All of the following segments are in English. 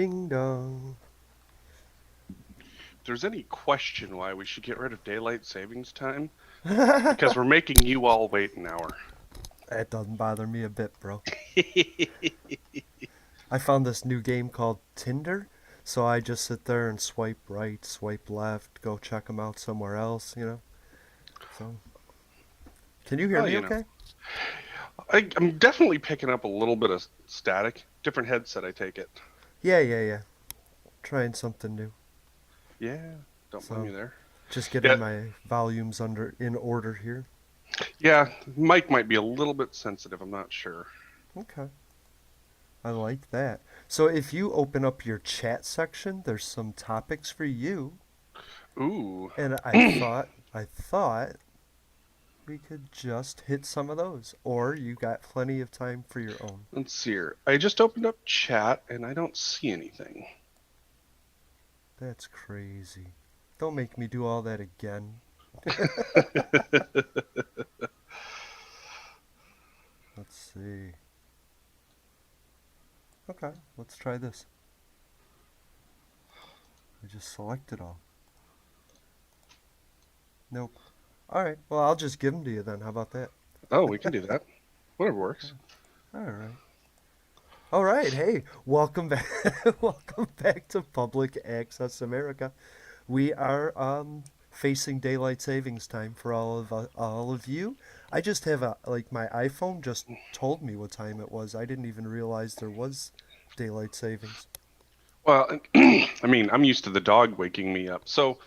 Ding dong. If there's any question why we should get rid of daylight savings time, it's because we're making you all wait an hour. That doesn't bother me a bit, bro. I found this new game called Tinder, so I just sit there and swipe right, swipe left, go check them out somewhere else. So, can you hear Well, me okay? I'm definitely picking up a little bit of static. Different headset, I take it. Yeah. Trying something new. Yeah, don't blame So, you there. just Yeah, getting my volumes under in order here. yeah, mic might be a little bit sensitive. I'm not sure. Okay. I like that. So if you open up your chat section, there's some topics for you, Ooh, and I thought we could just hit some of those, or you got plenty of time for your own. let's see here. I just opened up chat and I don't see anything. That's crazy. Don't make me do all that again. Let's see. Okay, let's try this. I just selected all. Nope. All right. Well, I'll just give them to you then. How about that? Oh, we can do that. Whatever works. All right. All right. Hey, welcome back. Welcome back to Public Access America. We are facing daylight savings time for all of you. I just have my iPhone just told me what time it was. I didn't even realize there was daylight savings. Well, I mean, I'm used to the dog waking me up. So,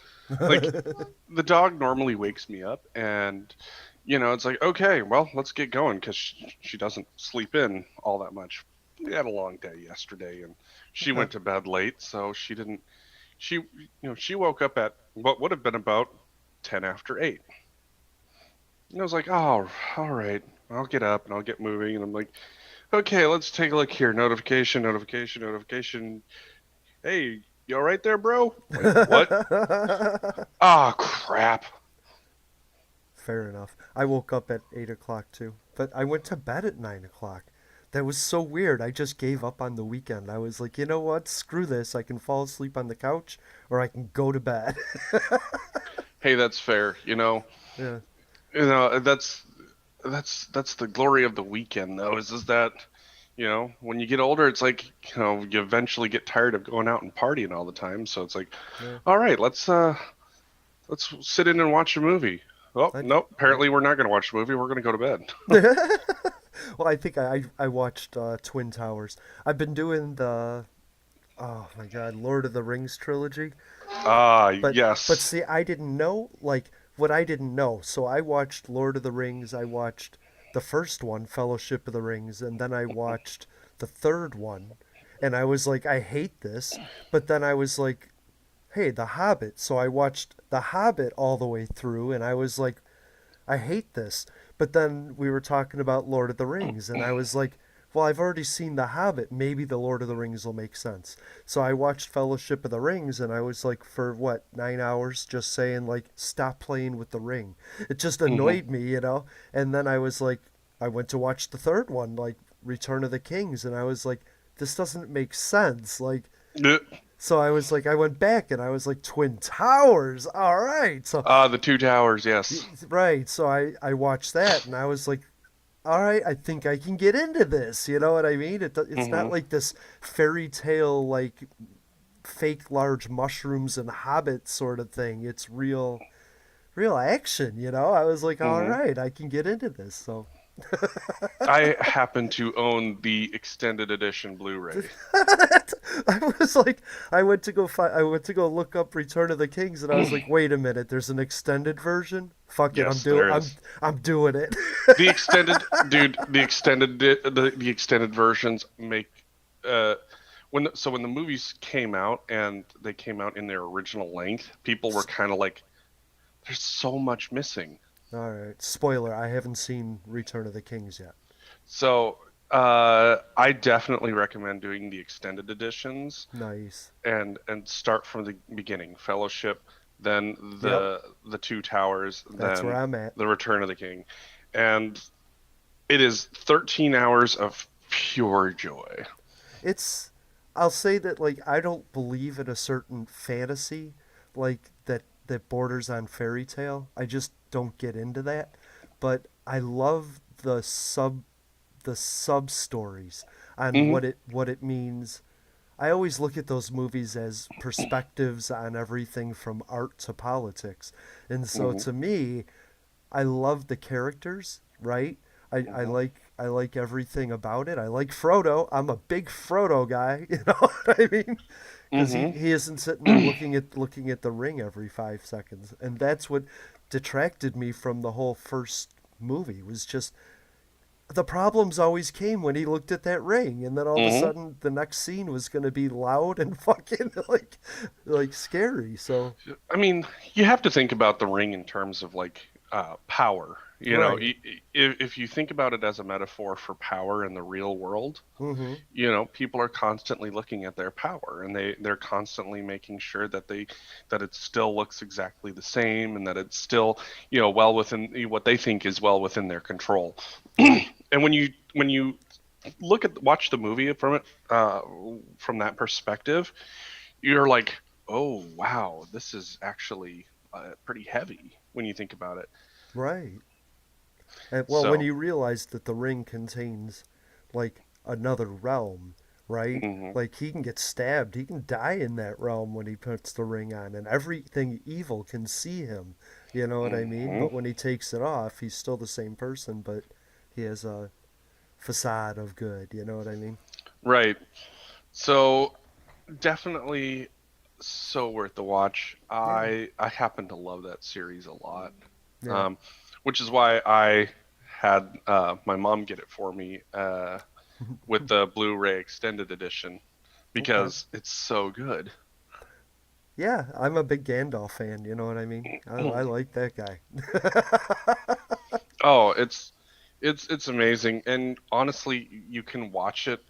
like, the dog normally wakes me up, and it's like, okay, well, let's get going because she doesn't sleep in all that much. We had a long day yesterday, and she Okay. went to bed late, so she didn't. She woke up at what would have been about 10 after 8. And I was like, oh, all right, I'll get up and I'll get moving. And I'm like, okay, let's take a look here. Notification, notification, notification. Hey, you all right there, bro? Wait, what? Ah, crap. Fair enough. I woke up at 8 o'clock too, but I went to bed at 9 o'clock. That was so weird. I just gave up on the weekend. I was like, you know what? Screw this. I can fall asleep on the couch or I can go to bed. Hey, that's fair. Yeah. That's the glory of the weekend, though. Is that when you get older, it's like you eventually get tired of going out and partying all the time. So it's like, Yeah. all right, let's sit in and watch a movie. Oh, I, nope. yep. Apparently, we're not going to watch a movie. We're going to go to bed. Well, I think I watched Twin Towers. I've been doing the oh my god, Lord of the Rings trilogy. Ah, But yes. see, I didn't know like what I didn't know. So I watched Lord of the Rings. I watched the first one, Fellowship of the Rings, and then I watched the third one, and I was like, I hate this. But then I was like, hey, The Hobbit. So I watched The Hobbit all the way through, and I was like, I hate this. But then we were talking about Lord of the Rings, and I was like, well, I've already seen The Hobbit. Maybe The Lord of the Rings will make sense. So I watched Fellowship of the Rings, and I was like, for what, 9 hours, just saying, like, stop playing with the ring. It just Hmm. annoyed me. And then I was like, I went to watch the third one, like, Return of the Kings, and I was like, this doesn't make sense. Like, so I was like, I went back and I was like, Twin Towers, all right. So Ah, the Two Towers. Yes. right, so I watched that and I was like, all right, I think I can get into this. You know what I mean? It's not Hmm. like this fairy tale like fake large mushrooms and hobbits sort of thing. It's real action. I was like, all Hmm. right, I can get into this. So I happen to own the extended edition Blu-ray. I was like, I went to go look up Return of the Kings, and I was like, wait a minute, there's an extended version. Fuck it, Yes, there I'm is. I'm doing it. The extended, dude, the extended versions make uh when the movies came out and they came out in their original length, people were kind of like, there's so much missing. All right, spoiler, I haven't seen Return of the Kings yet. So, I definitely recommend doing the extended editions Nice. and start from the beginning. Fellowship, then Yep, the Two Towers, that's where then I'm at. the Return of the King. And it is 13 hours of pure joy. It's I'll say that like I don't believe in a certain fantasy like that borders on fairy tale. I just don't get into that. But I love the sub stories on Hmm. what it means. I always look at those movies as perspectives on everything from art to politics. And so Hmm. to me, I love the characters, right? Hmm. I like everything about it. I like Frodo. I'm a big Frodo guy, you know what I mean? Because Hmm. he isn't sitting there looking at the ring every 5 seconds, and that's what detracted me from the whole first movie. Was just the problems always came when he looked at that ring, and then all of a Hmm. sudden the next scene was going to be loud and fucking like scary. So I mean, you have to think about the ring in terms of like power. You know, right. if you think about it as a metaphor for power in the real world, Mm-hmm. people are constantly looking at their power, and they're constantly making sure that it still looks exactly the same, and that it's still, well within what they think is well within their control. Right. And when you watch the movie from that perspective, you're like, oh wow, this is actually pretty heavy when you think about it. Right. And, well, when So, you realize that the ring contains like another realm, right? hmm. Like he can get stabbed, he can die in that realm when he puts the ring on, and everything evil can see him. You know what I mean? Hmm. But when he takes it off, he's still the same person, but he has a facade of good. You know what I mean? Right. So definitely so worth the watch. Yeah. I happen to love that series a lot, Yeah. um, which is why I had my mom get it for me with the Blu-ray extended edition Okay. because it's so good. Yeah, I'm a big Gandalf fan. You know what I mean? I like that guy. Oh, it's amazing, and honestly, you can watch it,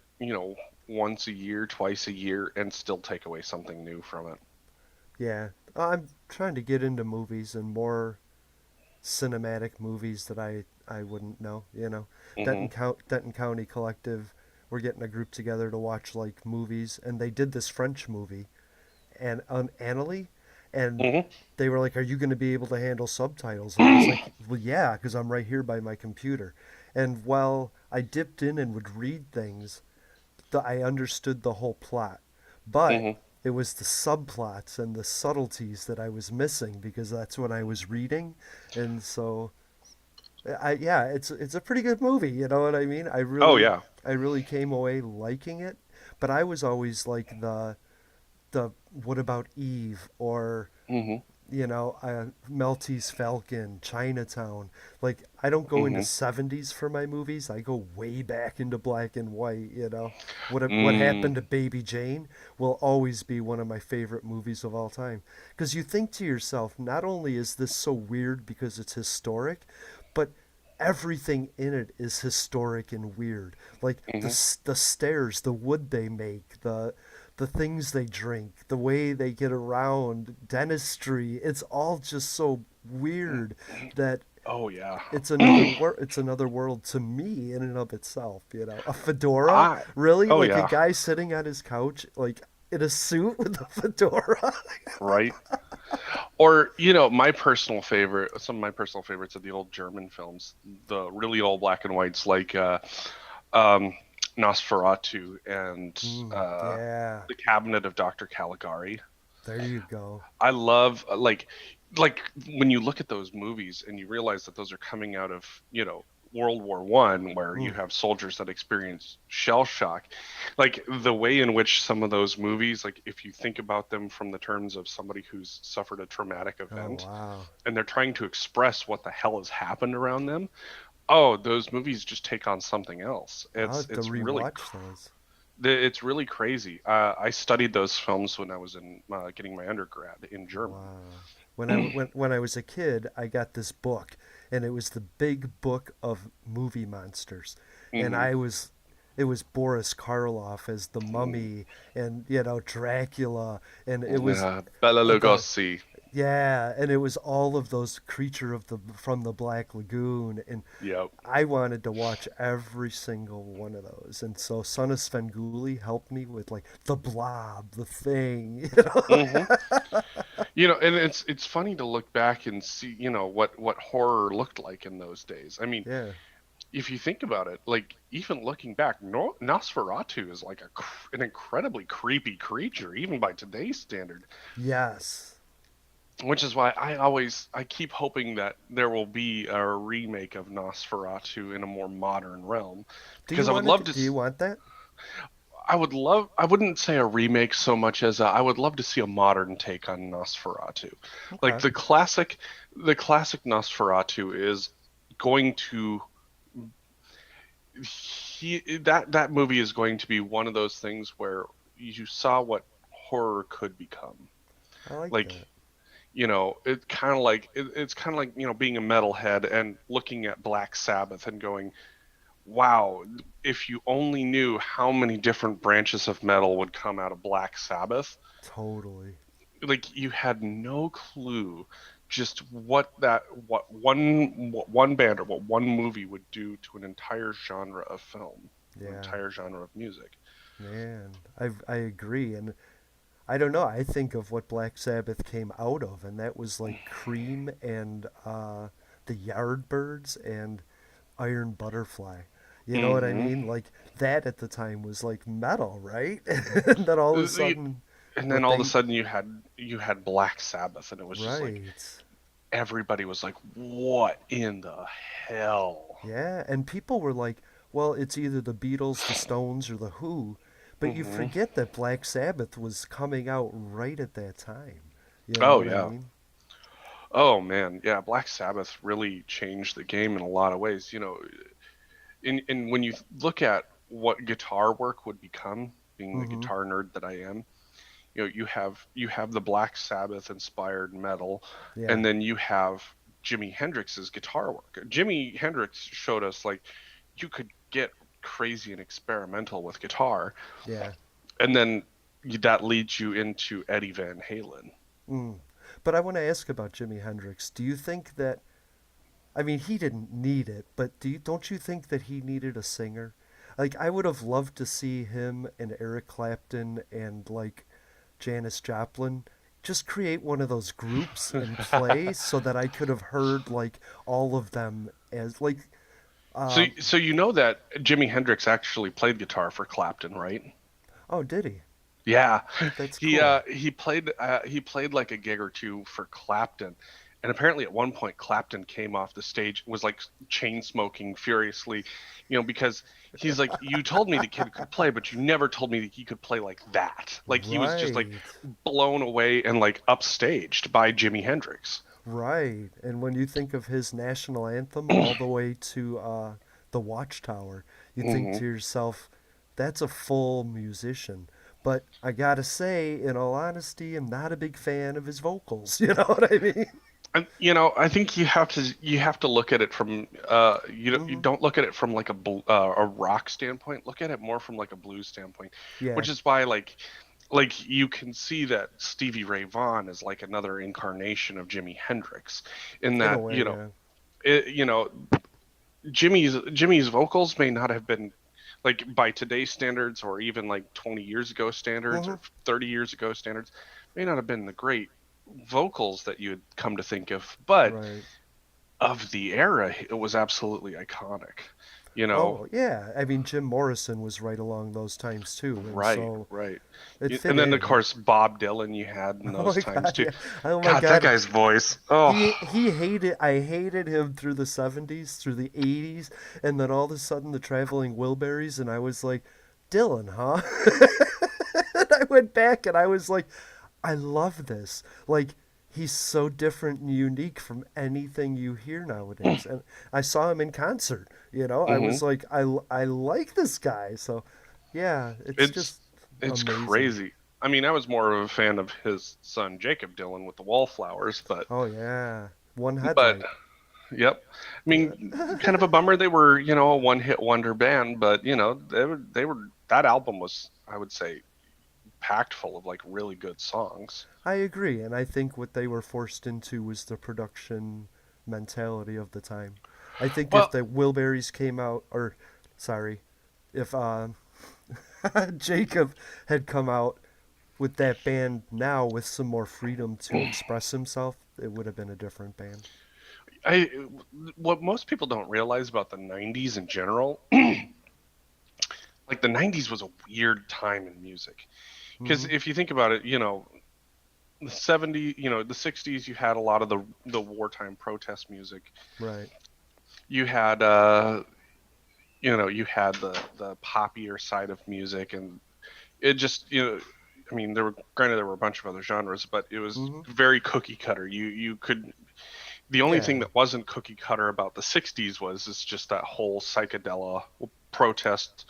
once a year, twice a year, and still take away something new from it. Yeah, I'm trying to get into movies and more cinematic movies that I wouldn't know. You know, Hmm. Denton County Collective. We're getting a group together to watch like movies, and they did this French movie and on Annalie, and Hmm. they were like, "Are you going to be able to handle subtitles?" And I was like, "Well, yeah, because I'm right here by my computer." And while I dipped in and would read things, I understood the whole plot, but Hmm. it was the subplots and the subtleties that I was missing because that's what I was reading, and so yeah, it's a pretty good movie. You know what I mean? Oh yeah. I really came away liking it, but I was always like the what about Eve or Hmm. Maltese Falcon, Chinatown. Like I don't go into Hmm. 70s for my movies. I go way back into black and white. What Mm. happened to Baby Jane will always be one of my favorite movies of all time. Because you think to yourself, not only is this so weird because it's historic, but everything in it is historic and weird. Like Hmm. the stairs, the wood they make, the things they drink, the way they get around, dentistry. It's all just so weird that Oh yeah. it's another world to me in and of itself, A fedora? I. Really? Oh Like a yeah. guy sitting on his couch like in a suit with a fedora? Right. Or, my personal favorite, some of my personal favorites are the old German films, the really old black and whites like um, Nosferatu and Yeah. The Cabinet of Dr. Caligari. There you go. I love like when you look at those movies and you realize that those are coming out of, World War One, where you Mm. have soldiers that experience shell shock. Like the way in which some of those movies, like if you think about them from the terms of somebody who's suffered a traumatic Oh event wow. and they're trying to express what the hell has happened around them, oh, those movies just take on something else. I'll It's have to it's really rewatch those. it's really crazy. I studied those films when I was in getting my undergrad in German. Wow. When I was a kid, I got this book, and it was the big book of movie monsters, and Hmm. it was Boris Karloff as the Mummy, and Dracula, and it was Bela the Lugosi. Yeah, and it was all of those creature of the from the Black Lagoon, and Yep. I wanted to watch every single one of those. And so Son of Svengoolie helped me with like the Blob, the Thing, you know. hmm and it's funny to look back and see, what horror looked like in those days. I mean, Yeah. if you think about it, like even looking back, no, Nosferatu is like an incredibly creepy creature, even by today's standard. Yes. Which is why I keep hoping that there will be a remake of Nosferatu in a more modern realm, Do because you I would want love it? to. Do you want that? I wouldn't say a remake so much as I would love to see a modern take on Nosferatu. Like Okay. the classic Nosferatu is going to that movie is going to be one of those things where you saw what horror could become. I like Like, that. it's kind of like being a metalhead and looking at Black Sabbath and going, wow, if you only knew how many different branches of metal would come out of Black Sabbath, Totally. like you had no clue just what one band or what one movie would do to an entire genre of film, an Yeah. entire genre of music. Man, I agree, and I don't know. I think of what Black Sabbath came out of, and that was like Cream and the Yardbirds and Iron Butterfly. You know what I hmm mean? Like that at the time was like metal, right? And then all of a sudden, And then what all of a they sudden you had Black Sabbath, and it was just like right. everybody was like, "What in the hell?" Yeah, and people were like, well, it's either the Beatles, the Stones, or the Who, but you hmm forget that Black Sabbath was coming out right at that time. You know Oh what I yeah. mean? Oh man, yeah. Black Sabbath really changed the game in a lot of ways. And when you look at what guitar work would become, being the Mm-hmm. guitar nerd that I am, you have the Black Sabbath inspired metal, Yeah, and then you have Jimi Hendrix's guitar work. Jimi Hendrix showed us like you could get crazy and experimental with guitar, yeah. and then that leads you into Eddie Van Halen. Mm. But I want to ask about Jimi Hendrix. Do you think that, I mean, he didn't need it, but don't you think that he needed a singer? Like, I would have loved to see him and Eric Clapton and like Janis Joplin just create one of those groups and play so that I could have heard like all of them as like So, uh so you know that Jimi Hendrix actually played guitar for Clapton, right? oh, did he? Yeah, That's he cool. uh, he played like a gig or two for Clapton, and apparently at one point Clapton came off the stage, was like chain smoking furiously, because he's like, you told me the kid could play, but you never told me that he could play like that. Like he was just like Right. blown away and like upstaged by Jimi Hendrix. Right. And when you think of his national anthem all the way to the Watchtower, you think hmm to yourself, that's a full musician. But I gotta say, in all honesty, I'm not a big fan of his vocals. You know what I mean? And I think you have to look at it from you Hmm. don't look at it from like a rock standpoint. Look at it more from like a blues standpoint, Yeah, which is why like you can see that Stevie Ray Vaughan is like another incarnation of Jimi Hendrix, in in a that way, yeah. it, you know Jimmy's vocals may not have been like by today's standards, or even like 20 years ago standards, Hmm. or 30 years ago standards, may not have been the great vocals that you would come to think of, but Right. of the era, it was absolutely iconic. You know, Oh, yeah. I mean, Jim Morrison was right along those times too, and right, so right. it fit And then of in. course Bob Dylan you had in Oh those my times God, too. yeah. Oh my God, that God. guy's voice. Oh, He hated I hated him through the 70s, through the 80s, and then all of a sudden the Traveling Wilburys and I was like, Dylan, huh? And I went back and I was like, I love this. Like he's so different and unique from anything you hear nowadays. And I saw him in concert, you know. I hmm was like I like this guy. So yeah, it's it's just it's amazing. crazy. I mean, I was more of a fan of his son Jacob Dylan with the Wallflowers, but Oh yeah. One but headlight. yep. I mean, kind of a bummer they were, a one-hit wonder band, but they were that album was, I would say, packed full of like really good songs. I agree, and I think what they were forced into was the production mentality of the time. I think if Well, the Wilburys came out, or sorry, if Jacob had come out with that band now with some more freedom to express himself, it would have been a different band. I what most people don't realize about the 90s in general, like the 90s was a weird time in music. Because Hmm. if you think about it, the 70s, the 60s, you had a lot of the wartime protest music. Right. You had you had the poppier side of music, and it just, I mean, there were a bunch of other genres, but it was Hmm. very cookie cutter. You could The only thing Yeah. that wasn't cookie cutter about the 60s was it's just that whole psychedelic protest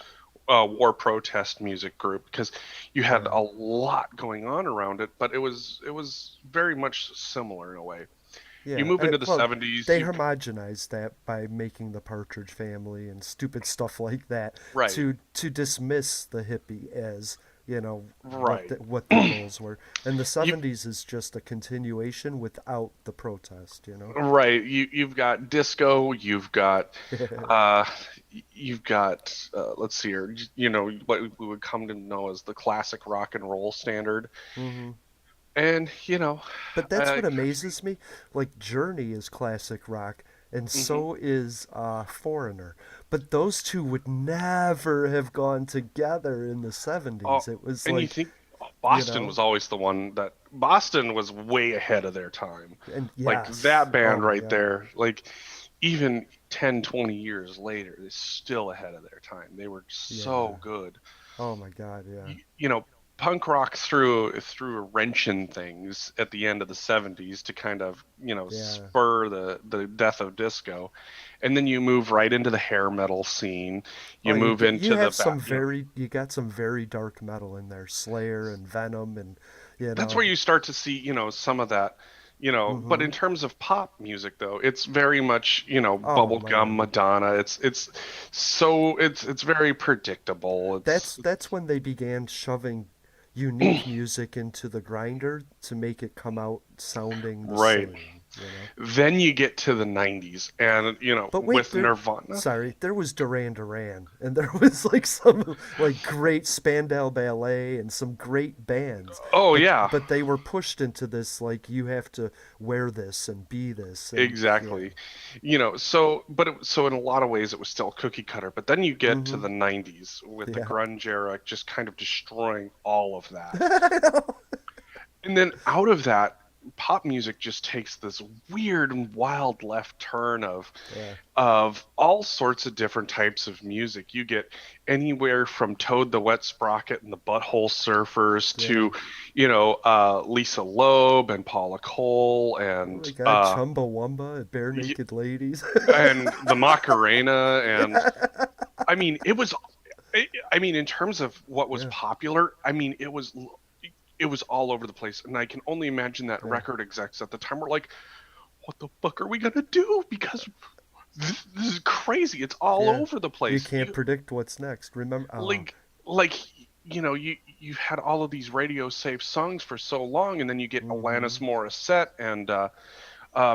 war protest music group, because you had Yeah. a lot going on around it, but it was very much similar in a way. You Yeah. move into the Well, 70s, they you homogenized that by making the Partridge Family and stupid stuff like that right, to dismiss the hippie as right. what their goals were. And the You '70s is just a continuation without the protest. right, you've got disco, uh you've got let's see here, what we would come to know as the classic rock and roll standard. Hmm. And But that's uh, what amazes me. Like Journey is classic rock, and mhm. so is Foreigner. But those two would never have gone together in the Oh, '70s. It was and you like, think you Boston know, was always the one that Boston was way ahead of their time. and Like yes, that oh band my right God, there, like even 10, 20 years later, they're still ahead of their time. They were yeah, so good. oh my God, yeah, You know, punk rock threw a wrench in things at the end of the 70s to kind of, yeah. spur the death of disco. And then you move right into the hair metal scene. Oh, You move you into the have back, you got some very dark metal in there, Slayer and Venom, and you that's know, where you start to see, some of that, but hmm in terms of pop music though, it's very much, oh bubblegum man, Madonna. It's very predictable. that's when they began shoving unique music into the grinder to make it come out sounding the right. same. Then you get to the 90s and, But wait, with Nirvana. there was Duran Duran, and there was like some like great Spandau Ballet and some great bands, Oh yeah, but they were pushed into this like you have to wear this and be this, and yeah, exactly. So in a lot of ways it was still cookie cutter, but then you get to mm-hmm, the 90s with the yeah. grunge era just kind of destroying all of that. And then out of that, pop music just takes this weird and wild left turn Yeah. of all sorts of different types of music. You get anywhere from Toad the Wet Sprocket and the Butthole Surfers Yeah. to, Lisa Loeb and Paula Cole Oh my and God, Chumbawamba, Bare y- Naked Ladies. and the Macarena. And Yeah. I mean, in terms of what was Yeah. popular, I mean, it was all over the place. And I can only imagine that Yeah. record execs at the time were like, what the fuck are we gonna do? Because this is crazy. It's all Yeah. over the You place. can't predict what's next. Remember? Like like you've had all of these radio safe songs for so long, and then you get Mm-hmm. Alanis Morissette and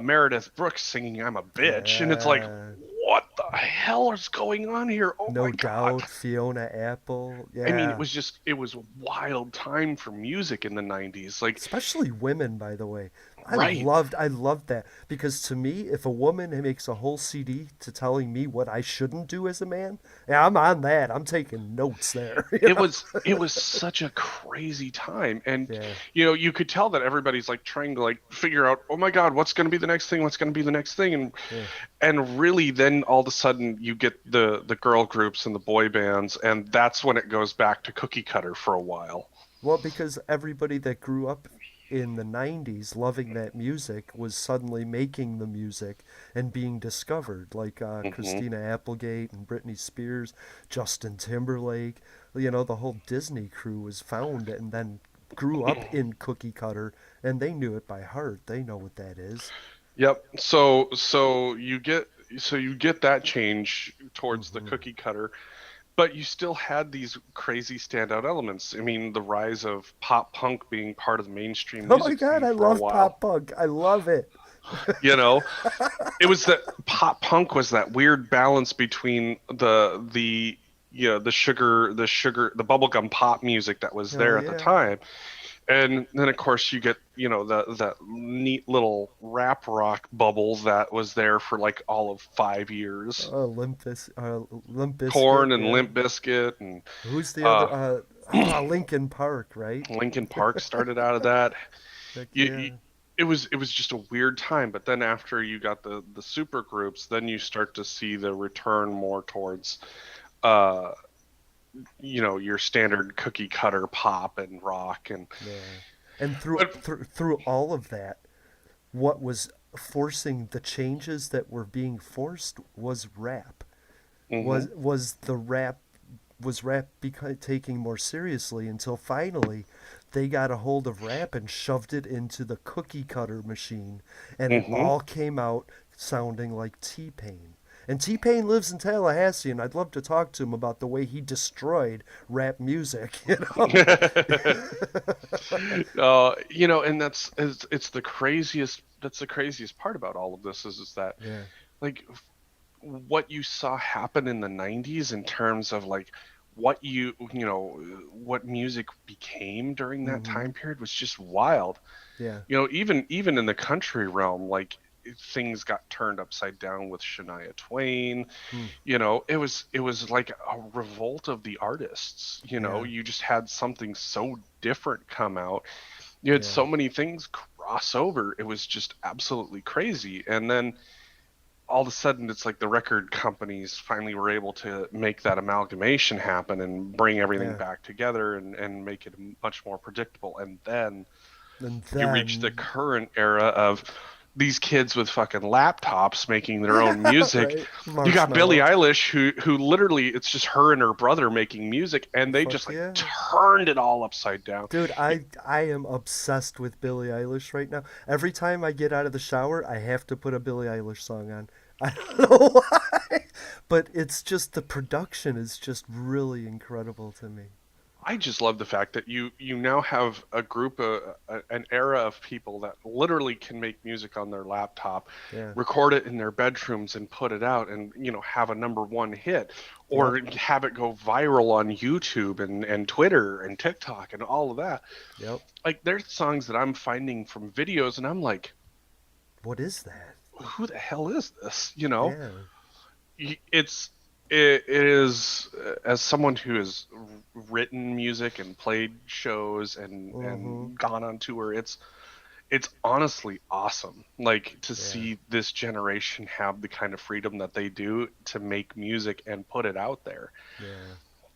Meredith Brooks singing "I'm a Bitch," and it's like, Yeah. what the hell is going on here? Oh my No god! Doubt, Fiona Apple. I mean, Yeah. it was a wild time for music in the 90s. Like, Especially women, by the way. right. I loved that because to me, if a woman makes a whole CD to telling me what I shouldn't do as a man, yeah, I'm on that. I'm taking notes there. It was such a crazy time, and Yeah. you could tell that everybody's like trying to like figure out, oh my god, what's going to be the next thing, what's going to be the next thing. Yeah. And really then all of a sudden you get the girl groups and the boy bands, and that's when it goes back to cookie cutter for a while. Well, because everybody that grew up in the '90s loving that music was suddenly making the music and being discovered, like Hmm. Christina Applegate and Britney Spears, Justin Timberlake. The whole Disney crew was found and then grew up in cookie cutter, and they knew it by heart. They know what that is. Yep. So you get that change towards the Hmm. cookie cutter. but you still had these crazy standout elements. I mean, the rise of pop punk being part of the mainstream Oh my music god, scene I for a love while. pop punk. I love it. You know, it was that pop punk was that weird balance between the bubblegum pop music that was Hell there at the yeah. time. And then of course you get, that neat little rap rock bubble that was there for like all of 5 years. Limp Bizkit, Corn and yeah. Limp Bizkit and Who's the uh other? Linkin Park, right? Linkin Park started out of that. Heck you, yeah. it was just a weird time, but then after you got the super groups, then you start to see the return more towards uh your standard cookie cutter pop and rock. And Yeah. And but through all of that, what was forcing the changes that were being forced was rap. hmm Was rap taking more seriously until finally they got a hold of rap and shoved it into the cookie cutter machine, and it hmm all came out sounding like T-Pain. And T-Pain lives in Tallahassee, and I'd love to talk to him about the way he destroyed rap music. and it's the craziest. That's the craziest part about all of this is that, Yeah. like, what you saw happen in the 90s in terms of like what music became during that Mm-hmm. time period was just wild. Yeah. Even in the country realm, like, things got turned upside down with Shania Twain. Mm. It was like a revolt of the artists. Yeah. You just had something so different come out. You had Yeah. so many things cross over. It was just absolutely crazy. And then all of a sudden, it's like the record companies finally were able to make that amalgamation happen and bring everything Yeah. back together and make it much more predictable. And then And you reach the then, current era of these kids with fucking laptops making their own music. right? You got Billie Marshmallow. Eilish, who literally, it's just her and her brother making music, and they just Fuck like yeah. turned it all upside down. Dude, I am obsessed with Billie Eilish right now. Every time I get out of the shower, I have to put a Billie Eilish song on. I don't know why, but it's just the production is just really incredible to me. I just love the fact that you now have a group, an era of people that literally can make music on their laptop, Yeah. record it in their bedrooms and put it out, and have a number one hit, Yep. or have it go viral on YouTube and Twitter and TikTok and all of that. Yep. Like, there's songs that I'm finding from videos, and I'm like, What is that? who the hell is this? Yeah. It's it is, as someone who has written music and played shows and Mm-hmm. gone on tour, it's honestly awesome, like, to Yeah. see this generation have the kind of freedom that they do to make music and put it out there, Yeah.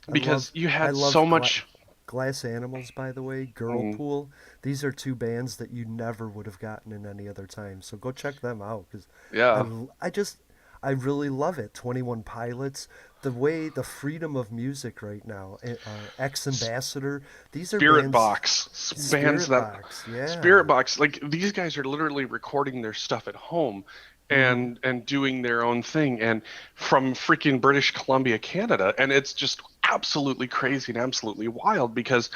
I because love you I had so love much. Glass Animals, by the way, mm, Girlpool. These are two bands that you never would have gotten in any other time. So go check them out because yeah, I just I really love it. 21 Pilots, the way the freedom of music right now. Ex Ambassador. These are Spirit bands. Box bands Spirit that Box. Yeah. Spirit Box, like, these guys are literally recording their stuff at home Mm-hmm. and doing their own thing, and from freaking British Columbia, Canada. And it's just absolutely crazy and absolutely wild because,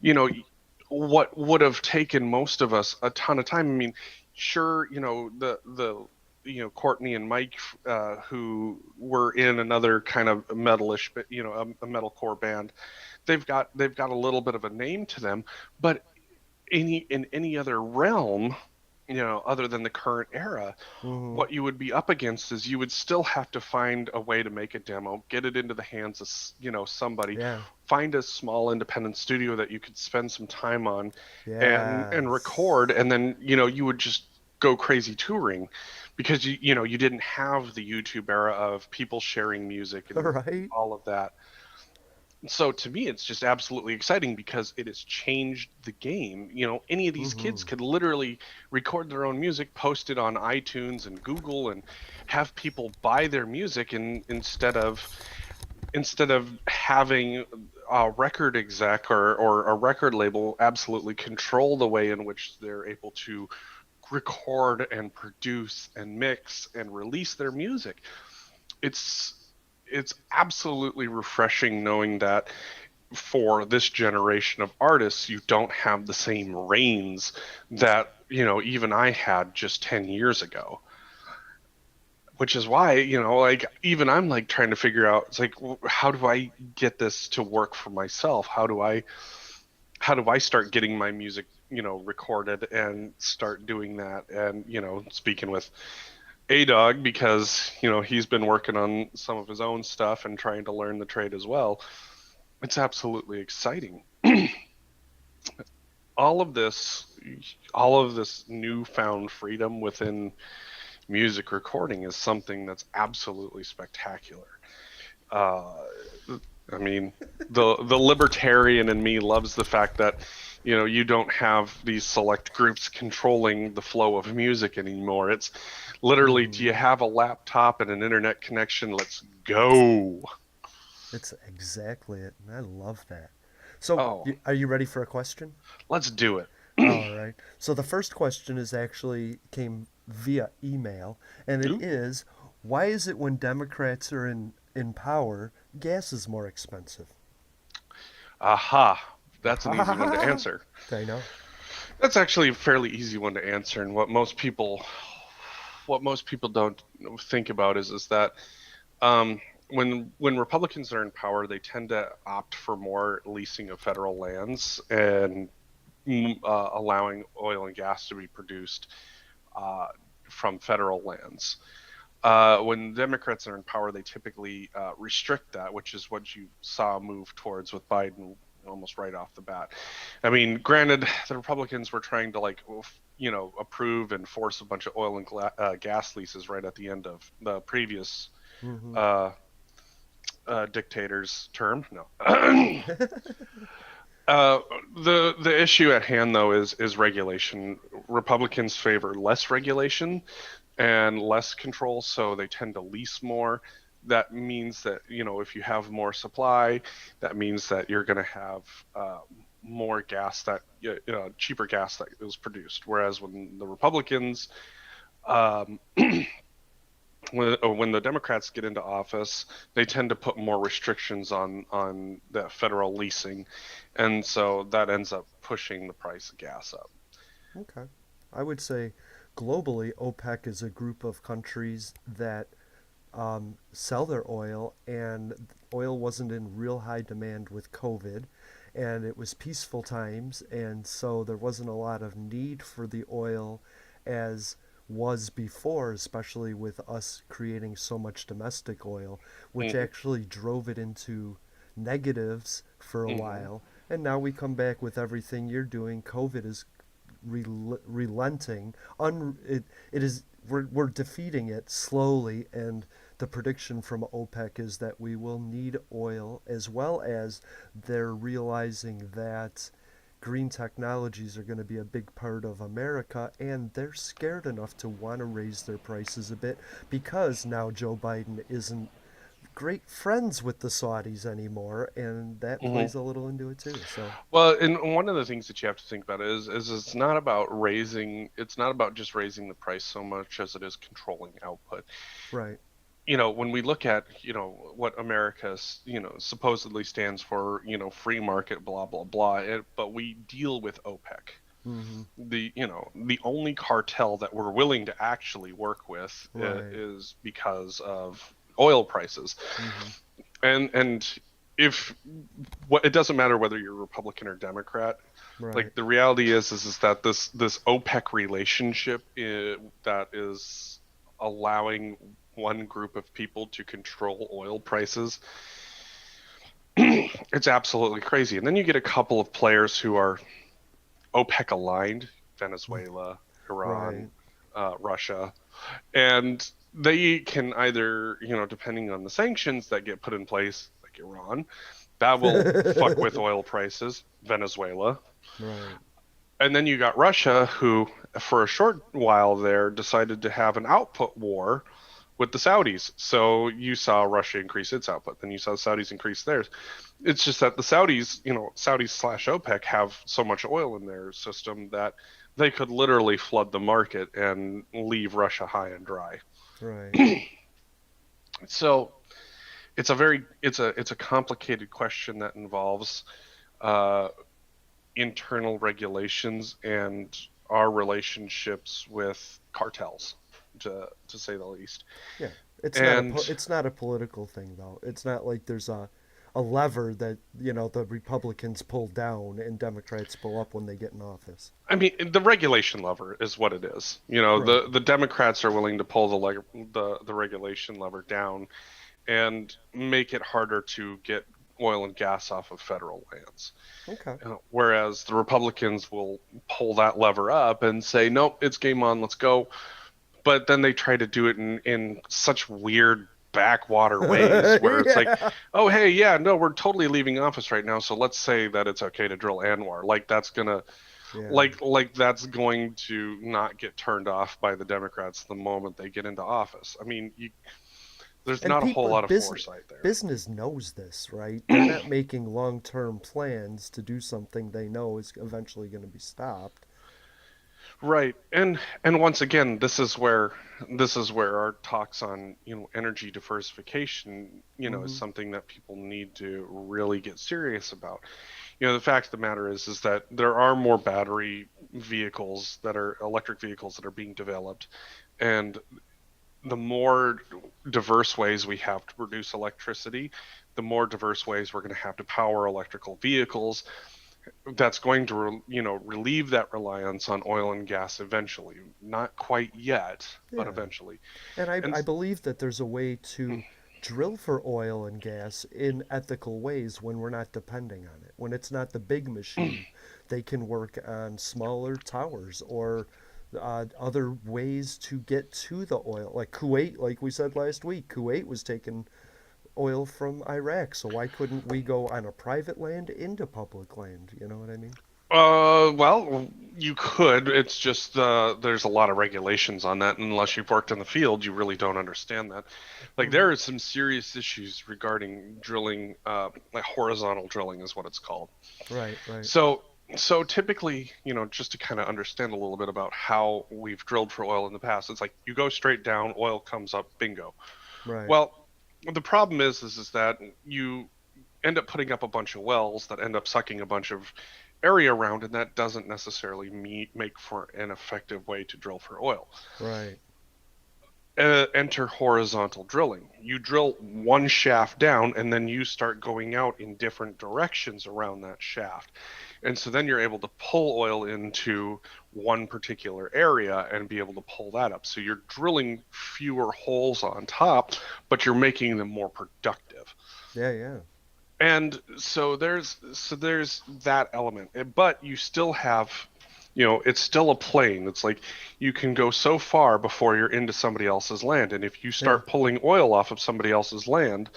you know, what would have taken most of us a ton of time. I mean, sure, Courtney and Mike, who were in another kind of metalish, but a metalcore band, they've got a little bit of a name to them, but in any other realm, other than the current era, Mm-hmm. what you would be up against is you would still have to find a way to make a demo, get it into the hands of somebody, Yeah. find a small independent studio that you could spend some time on and record, Yes. and then you would just go crazy touring, because you didn't have the YouTube era of people sharing music All and right. all of that. So to me, it's just absolutely exciting because it has changed the game. Any of these kids Mm-hmm. could literally record their own music, post it on iTunes and Google, and have people buy their music. And instead of having a record exec or a record label absolutely control the way in which they're able to record and produce and mix and release their music, it's it's absolutely refreshing knowing that for this generation of artists, you don't have the same reins that, even I had just 10 years ago. Which is why, like, even I'm like trying to figure out, it's like, how do I get this to work for myself? How do I start getting my music, recorded and start doing that? And, speaking with A Dog, because, he's been working on some of his own stuff and trying to learn the trade as well. It's absolutely exciting. all of this all of this newfound freedom within music recording is something that's absolutely spectacular. Uh, I mean, the libertarian in me loves the fact that you don't have these select groups controlling the flow of music anymore. It's literally, do Hmm. you have a laptop and an internet connection? Let's go. It's exactly it, and I love that. So, Oh, are you ready for a question? let's do it. All right. So the first question is actually came via email, and it Ooh, is, why is it when Democrats are in power, gas is more expensive? aha. That's an easy one to I answer. know. That's actually a fairly easy one to answer, and what most people don't think about is that when Republicans are in power, they tend to opt for more leasing of federal lands and allowing oil and gas to be produced uh, from federal lands. When Democrats are in power, they typically restrict that, which is what you saw move towards with Biden almost right off the bat. I mean, granted, the Republicans were trying to like, approve and force a bunch of oil and gas leases right at the end of the previous Hmm. uh, dictator's term. No. Uh, the issue at hand though is regulation. Republicans favor less regulation and less control, so they tend to lease more. That means that, if you have more supply, that means that you're going to have more gas cheaper gas that is produced. Whereas when the Republicans, um, when the Democrats get into office, they tend to put more restrictions on the federal leasing, and so that ends up pushing the price of gas up. Okay. I would say globally, OPEC is a group of countries that sell their oil, and oil wasn't in real high demand with COVID, and it was peaceful times, and so there wasn't a lot of need for the oil as was before, especially with us creating so much domestic oil, which Hmm. actually drove it into negatives for a Hmm. while. And now we come back with everything you're doing. COVID is relenting. It is we're defeating it slowly, and the prediction from OPEC is that we will need oil, as well as they're realizing that green technologies are going to be a big part of America, and they're scared enough to want to raise their prices a bit because now Joe Biden isn't great friends with the Saudis anymore, and that Hmm. plays a little into it too. So, Well, and one of the things that you have to think about is it's not about just raising the price so much as it is controlling output. right, When we look at, what America, supposedly stands for, free market, blah, blah, blah, but we deal with OPEC. mm-hmm, The only cartel that we're willing to actually work with right, is because of oil prices. mm-hmm, And if what it doesn't matter whether you're Republican or Democrat. right, Like the reality is that this OPEC relationship that is allowing one group of people to control oil prices, it's absolutely crazy. And then you get a couple of players who are OPEC aligned: Venezuela, Iran, right, Russia, and they can either, depending on the sanctions that get put in place, like Iran, that will fuck with oil prices. Venezuela. right, And then you got Russia, who, for a short while there, decided to have an output war with the Saudis. So you saw Russia increase its output, then you saw the Saudis increase theirs. It's just that the Saudis, Saudis slash OPEC have so much oil in their system that they could literally flood the market and leave Russia high and dry. right. So it's a complicated question that involves uh, internal regulations and our relationships with cartels, to say the least. Yeah, And it's not a political thing though. It's not like there's a lever that the Republicans pull down and Democrats pull up when they get in office. I mean, the regulation lever is what it is. You know, Right. the Democrats are willing to pull the regulation lever down and make it harder to get oil and gas off of federal lands. Okay. Whereas the Republicans will pull that lever up and say, nope, it's game on, let's go. But then they try to do it in such weird backwater ways where it's like, Yeah. oh, hey, yeah, no, we're totally leaving office right now. So let's say that it's okay to drill Anwar. Yeah. Like that's going to not get turned off by the Democrats the moment they get into office. I mean, there's And not a whole people lot of foresight there. business knows this, right? They're not making long-term plans to do something they know is eventually going to be stopped. Right. And once again, this is where our talks on, energy diversification, is Hmm. something that people need to really get serious about. The fact of the matter is that there are more battery vehicles that are electric vehicles that are being developed, and the more diverse ways we have to produce electricity, the more diverse ways we're going to have to power electrical vehicles. That's going to relieve that reliance on oil and gas eventually. Not quite yet, but Yeah. eventually. And And I believe that there's a way to drill for oil and gas in ethical ways when we're not depending on it. When it's not the big machine, they can work on smaller towers or other ways to get to the oil. Like Kuwait, like we said last week, Kuwait was taking oil from Iraq. So why couldn't we go on a private land into public land? You know what I mean? well, you could. It's just there's a lot of regulations on that, and unless you've worked in the field, you really don't understand that. Like Hmm. there are some serious issues regarding drilling, like horizontal drilling is what it's called. Right, right, So, so typically, just to kind of understand a little bit about how we've drilled for oil in the past, it's like you go straight down, oil comes up, bingo. right. Well, the problem is that you end up putting up a bunch of wells that end up sucking a bunch of area around, and that doesn't necessarily make for an effective way to drill for oil. Right. Enter horizontal drilling. You drill one shaft down, and then you start going out in different directions around that shaft. And so then you're able to pull oil into one particular area and be able to pull that up. So you're drilling fewer holes on top, but you're making them more productive. Yeah, yeah. And so there's that element, but you still have, it's still a plane. It's like you can go so far before you're into somebody else's land, and if you Yeah. start pulling oil off of somebody else's land,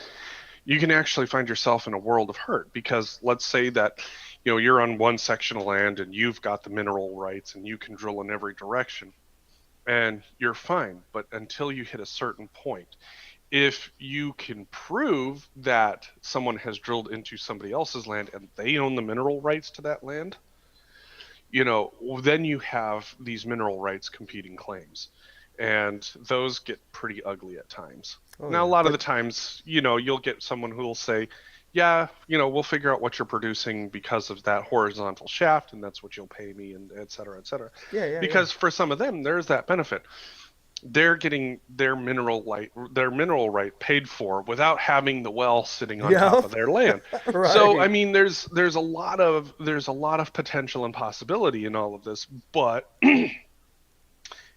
you can actually find yourself in a world of hurt. Because let's say that you're on one section of land and you've got the mineral rights and you can drill in every direction, and you're fine, but until you hit a certain point, if you can prove that someone has drilled into somebody else's land and they own the mineral rights to that land, then you have these mineral rights competing claims. And those get pretty ugly at times. Oh Now, a yeah. lot of But the times, you'll get someone who will say, yeah, we'll figure out what you're producing because of that horizontal shaft, and that's what you'll pay me, and et cetera, et cetera. yeah, yeah, yeah. Because for some of them, there's that benefit. They're getting their mineral right paid for without having the well sitting on top Yep. of their land. So I Right. mean, there's a lot of potential and possibility in all of this, but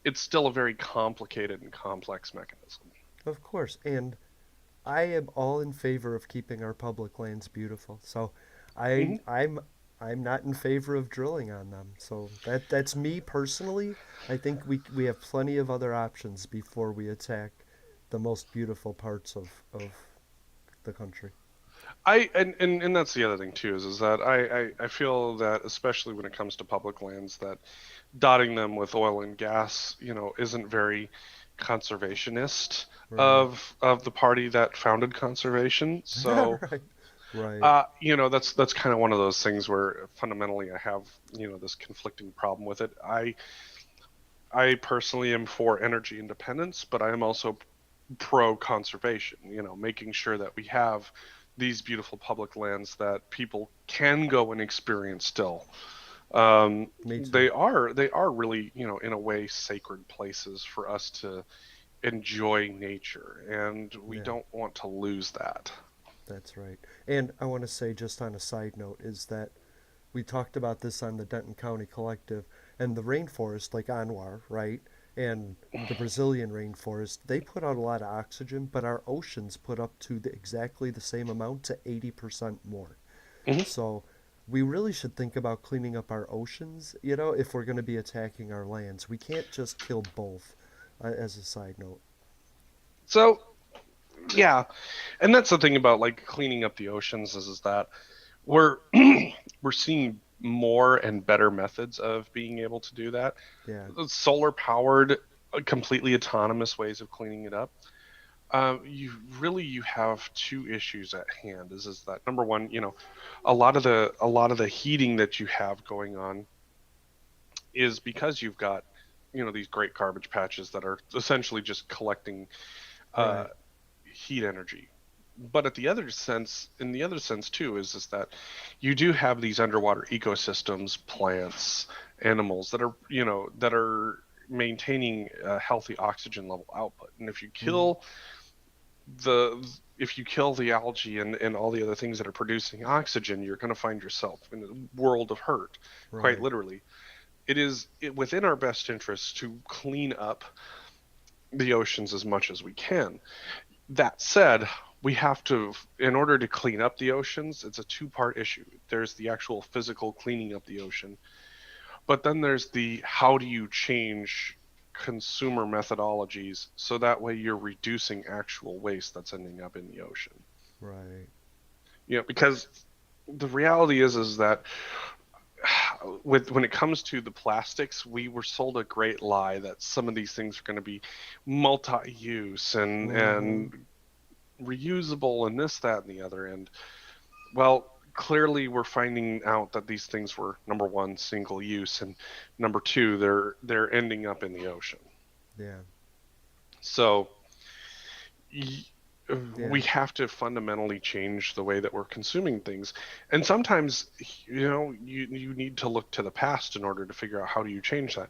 it's still a very complicated and complex mechanism. Of course. And I am all in favor of keeping our public lands beautiful. So I Hmm. I'm not in favor of drilling on them. So that's me personally. I think we have plenty of other options before we attack the most beautiful parts of the country. And that's the other thing too is that I feel that especially when it comes to public lands that dotting them with oil and gas, isn't very conservationist Right. of the party that founded conservation. So Right. Right. that's kind of one of those things where fundamentally I have, this conflicting problem with it. I personally am for energy independence, but I am also pro conservation, making sure that we have these beautiful public lands that people can go and experience still. Me too. They are really, in a way, sacred places for us to enjoy nature, and we Yeah. don't want to lose that. That's right. And I want to say, just on a side note, is that we talked about this on the Denton County Collective, and the rainforest, like Anwar, right? And the Brazilian rainforest, they put out a lot of oxygen, but our oceans put up to exactly the same amount to 80% more. Mhm. So we really should think about cleaning up our oceans, if we're going to be attacking our lands. We can't just kill both, as a side note. So yeah, and that's the thing about like cleaning up the oceans is that we're we're seeing more and better methods of being able to do that. Yeah, Solar powered, completely autonomous ways of cleaning it up. You have two issues at hand. Is that number one, a lot of the heating that you have going on is because you've got these great garbage patches that are essentially just collecting uh, right. heat energy. But in the other sense too, is that you do have these underwater ecosystems, plants, animals that are maintaining a healthy oxygen level output. And Mm-hmm. the if you kill the algae and all the other things that are producing oxygen, you're going to find yourself in a world of hurt, quite Right. literally. Within our best interest to clean up the oceans as much as we can. That said, we have to, in order to clean up the oceans, it's a two-part issue. There's the actual physical cleaning up the ocean, but then there's the how do you change consumer methodologies so that way you're reducing actual waste that's ending up in the ocean. Right. Because the reality is that when it comes to the plastics, we were sold a great lie that some of these things are going to be multi-use and Mm-hmm. reusable and this, that, and the other. And well, clearly we're finding out that these things were number one, single use, and number two, they're ending up in the ocean. Yeah. So Yeah. we have to fundamentally change the way that we're consuming things. And sometimes, you need to look to the past in order to figure out how do you change that.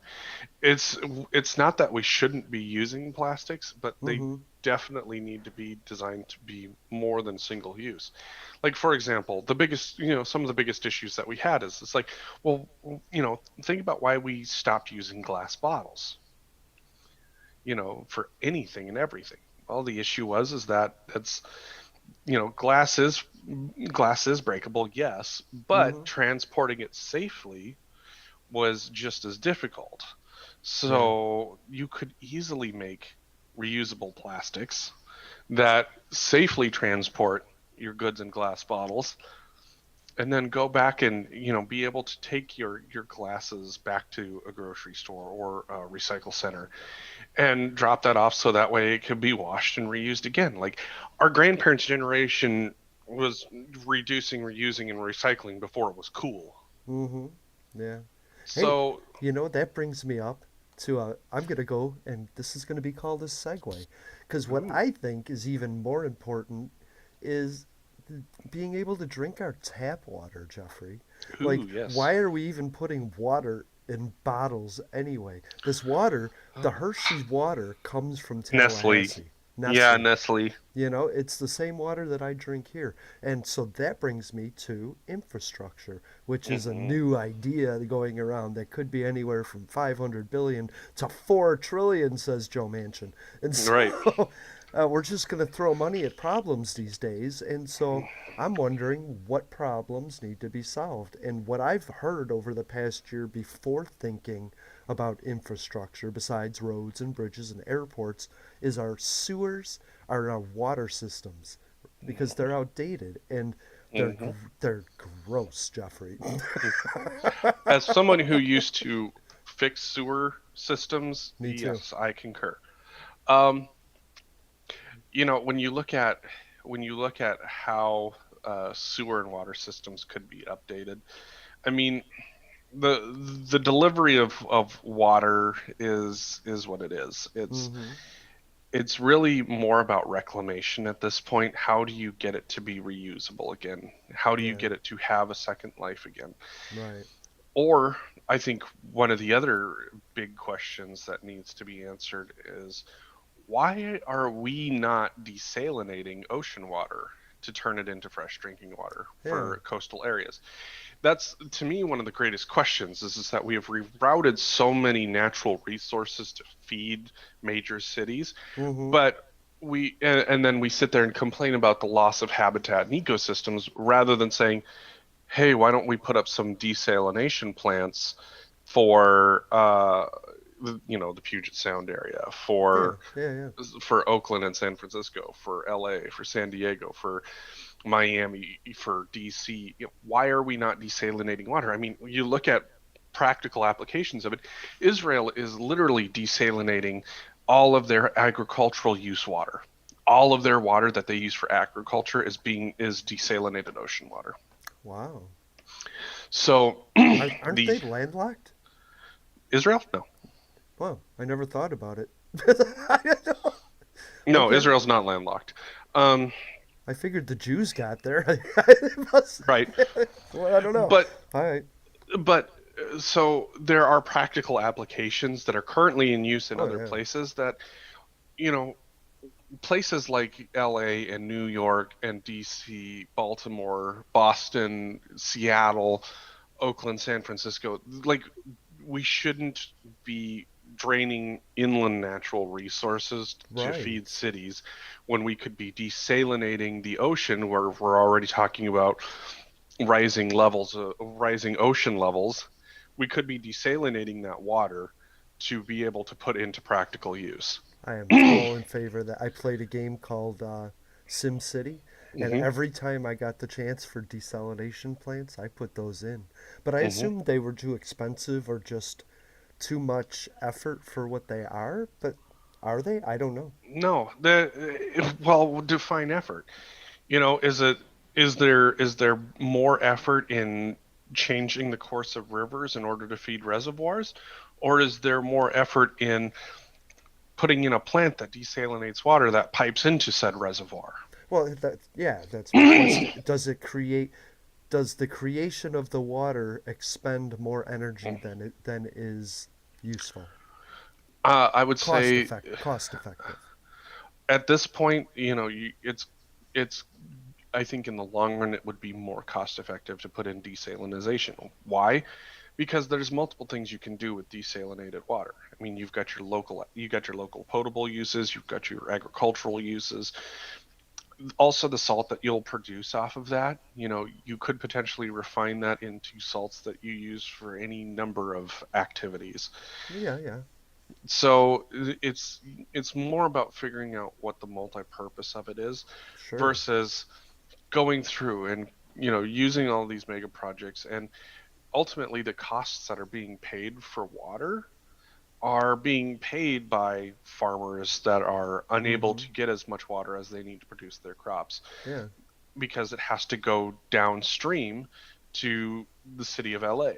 It's it's not that we shouldn't be using plastics, but they Mm-hmm. definitely need to be designed to be more than single use. Like for example, some of the biggest issues that we had is it's like, well, think about why we stopped using glass bottles, for anything and everything. Well, the issue was is that it's glass is breakable, yes, Mm-hmm. but transporting it safely was just as difficult. Yeah. So you could easily make reusable plastics that safely transport your goods in glass bottles, and then go back and be able to take your glasses back to a grocery store or a recycle center and drop that off so that way it could be washed and reused again. Like our grandparents' generation was reducing, reusing, and recycling before it was cool. Mm-hmm. Yeah. Hey, So, that brings me up to I'm gonna go, and this is gonna be called a segue, because what ooh, I think is even more important is being able to drink our tap water, Jeffrey. ooh, Like, yes. why are we even putting water in bottles anyway? This water, the Hershey's water, comes from Nestle. Tallahassee, Yeah, Nestle. Nestle. It's the same water that I drink here. And so that brings me to infrastructure, which is a Hmm. new idea going around that could be anywhere from 500 billion to 4 trillion, says Joe Manchin. And so Right. we're just going to throw money at problems these days. And so I'm wondering what problems need to be solved. And what I've heard over the past year before thinking about infrastructure, besides roads and bridges and airports, is our sewers, our water systems, because they're outdated and they're Hmm. they're gross, Jeffrey. As someone who used to fix sewer systems, Me too. yes, I concur. Um, when you look at how sewer and water systems could be updated, I mean, the delivery of water is what it is. It's Mm-hmm. it's really more about reclamation at this point. How do you get it to be reusable again? How do you Yeah, get it to have a second life again? right. Or I think one of the other big questions that needs to be answered is why are we not desalinating ocean water to turn it into fresh drinking water Yeah, for coastal areas? That's to me one of the greatest questions is that we have rerouted so many natural resources to feed major cities, mm-hmm. but and then we sit there and complain about the loss of habitat and ecosystems rather than saying, hey, why don't we put up some desalination plants for the Puget Sound area, Yeah, yeah, yeah. for Oakland and San Francisco, for LA, for San Diego, for Miami, for DC. Why are we not desalinating water? I mean, you look at practical applications of it. Israel is literally desalinating all of their agricultural use water. All of their water that they use for agriculture is desalinated ocean water. Wow. So Aren't the they landlocked? Israel? No. Wow, I never thought about it. No, Okay. Israel's not landlocked. Um, I figured the Jews got there. It must- right. well, I don't know. But All right. but so there are practical applications that are currently in use in Oh other yeah. places that, you know, places like LA and New York and DC, Baltimore, Boston, Seattle, Oakland, San Francisco, like we shouldn't be draining inland natural resources to feed Right. cities when we could be desalinating the ocean where we're already talking about rising ocean levels. We could be desalinating that water to be able to put into practical use. I am all in favor of that. I played a game called Sim City, and Hmm. every time I got the chance for desalination plants, I put those in. But I Hmm. assumed they were too expensive or just too much effort for what they are. But are they? I don't know. No, well, define effort. Is it is there more effort in changing the course of rivers in order to feed reservoirs, or is there more effort in putting in a plant that desalinates water that pipes into said reservoir? Well, yeah, that's my question. Does the creation of the water expend more energy than is useful? I would say Cost effective. at this point, it's I think in the long run it would be more cost effective to put in desalination. Why? Because there's multiple things you can do with desalinated water. I mean, you got your local potable uses, you've got your agricultural uses, also the salt that you'll produce off of that. You could potentially refine that into salts that you use for any number of activities. Yeah, yeah. So it's more about figuring out what the multi-purpose of it is Sure. versus going through and using all these mega projects, and ultimately the costs that are being paid for water are being paid by farmers that are unable Mm-hmm. to get as much water as they need to produce their crops Yeah. because it has to go downstream to the city of LA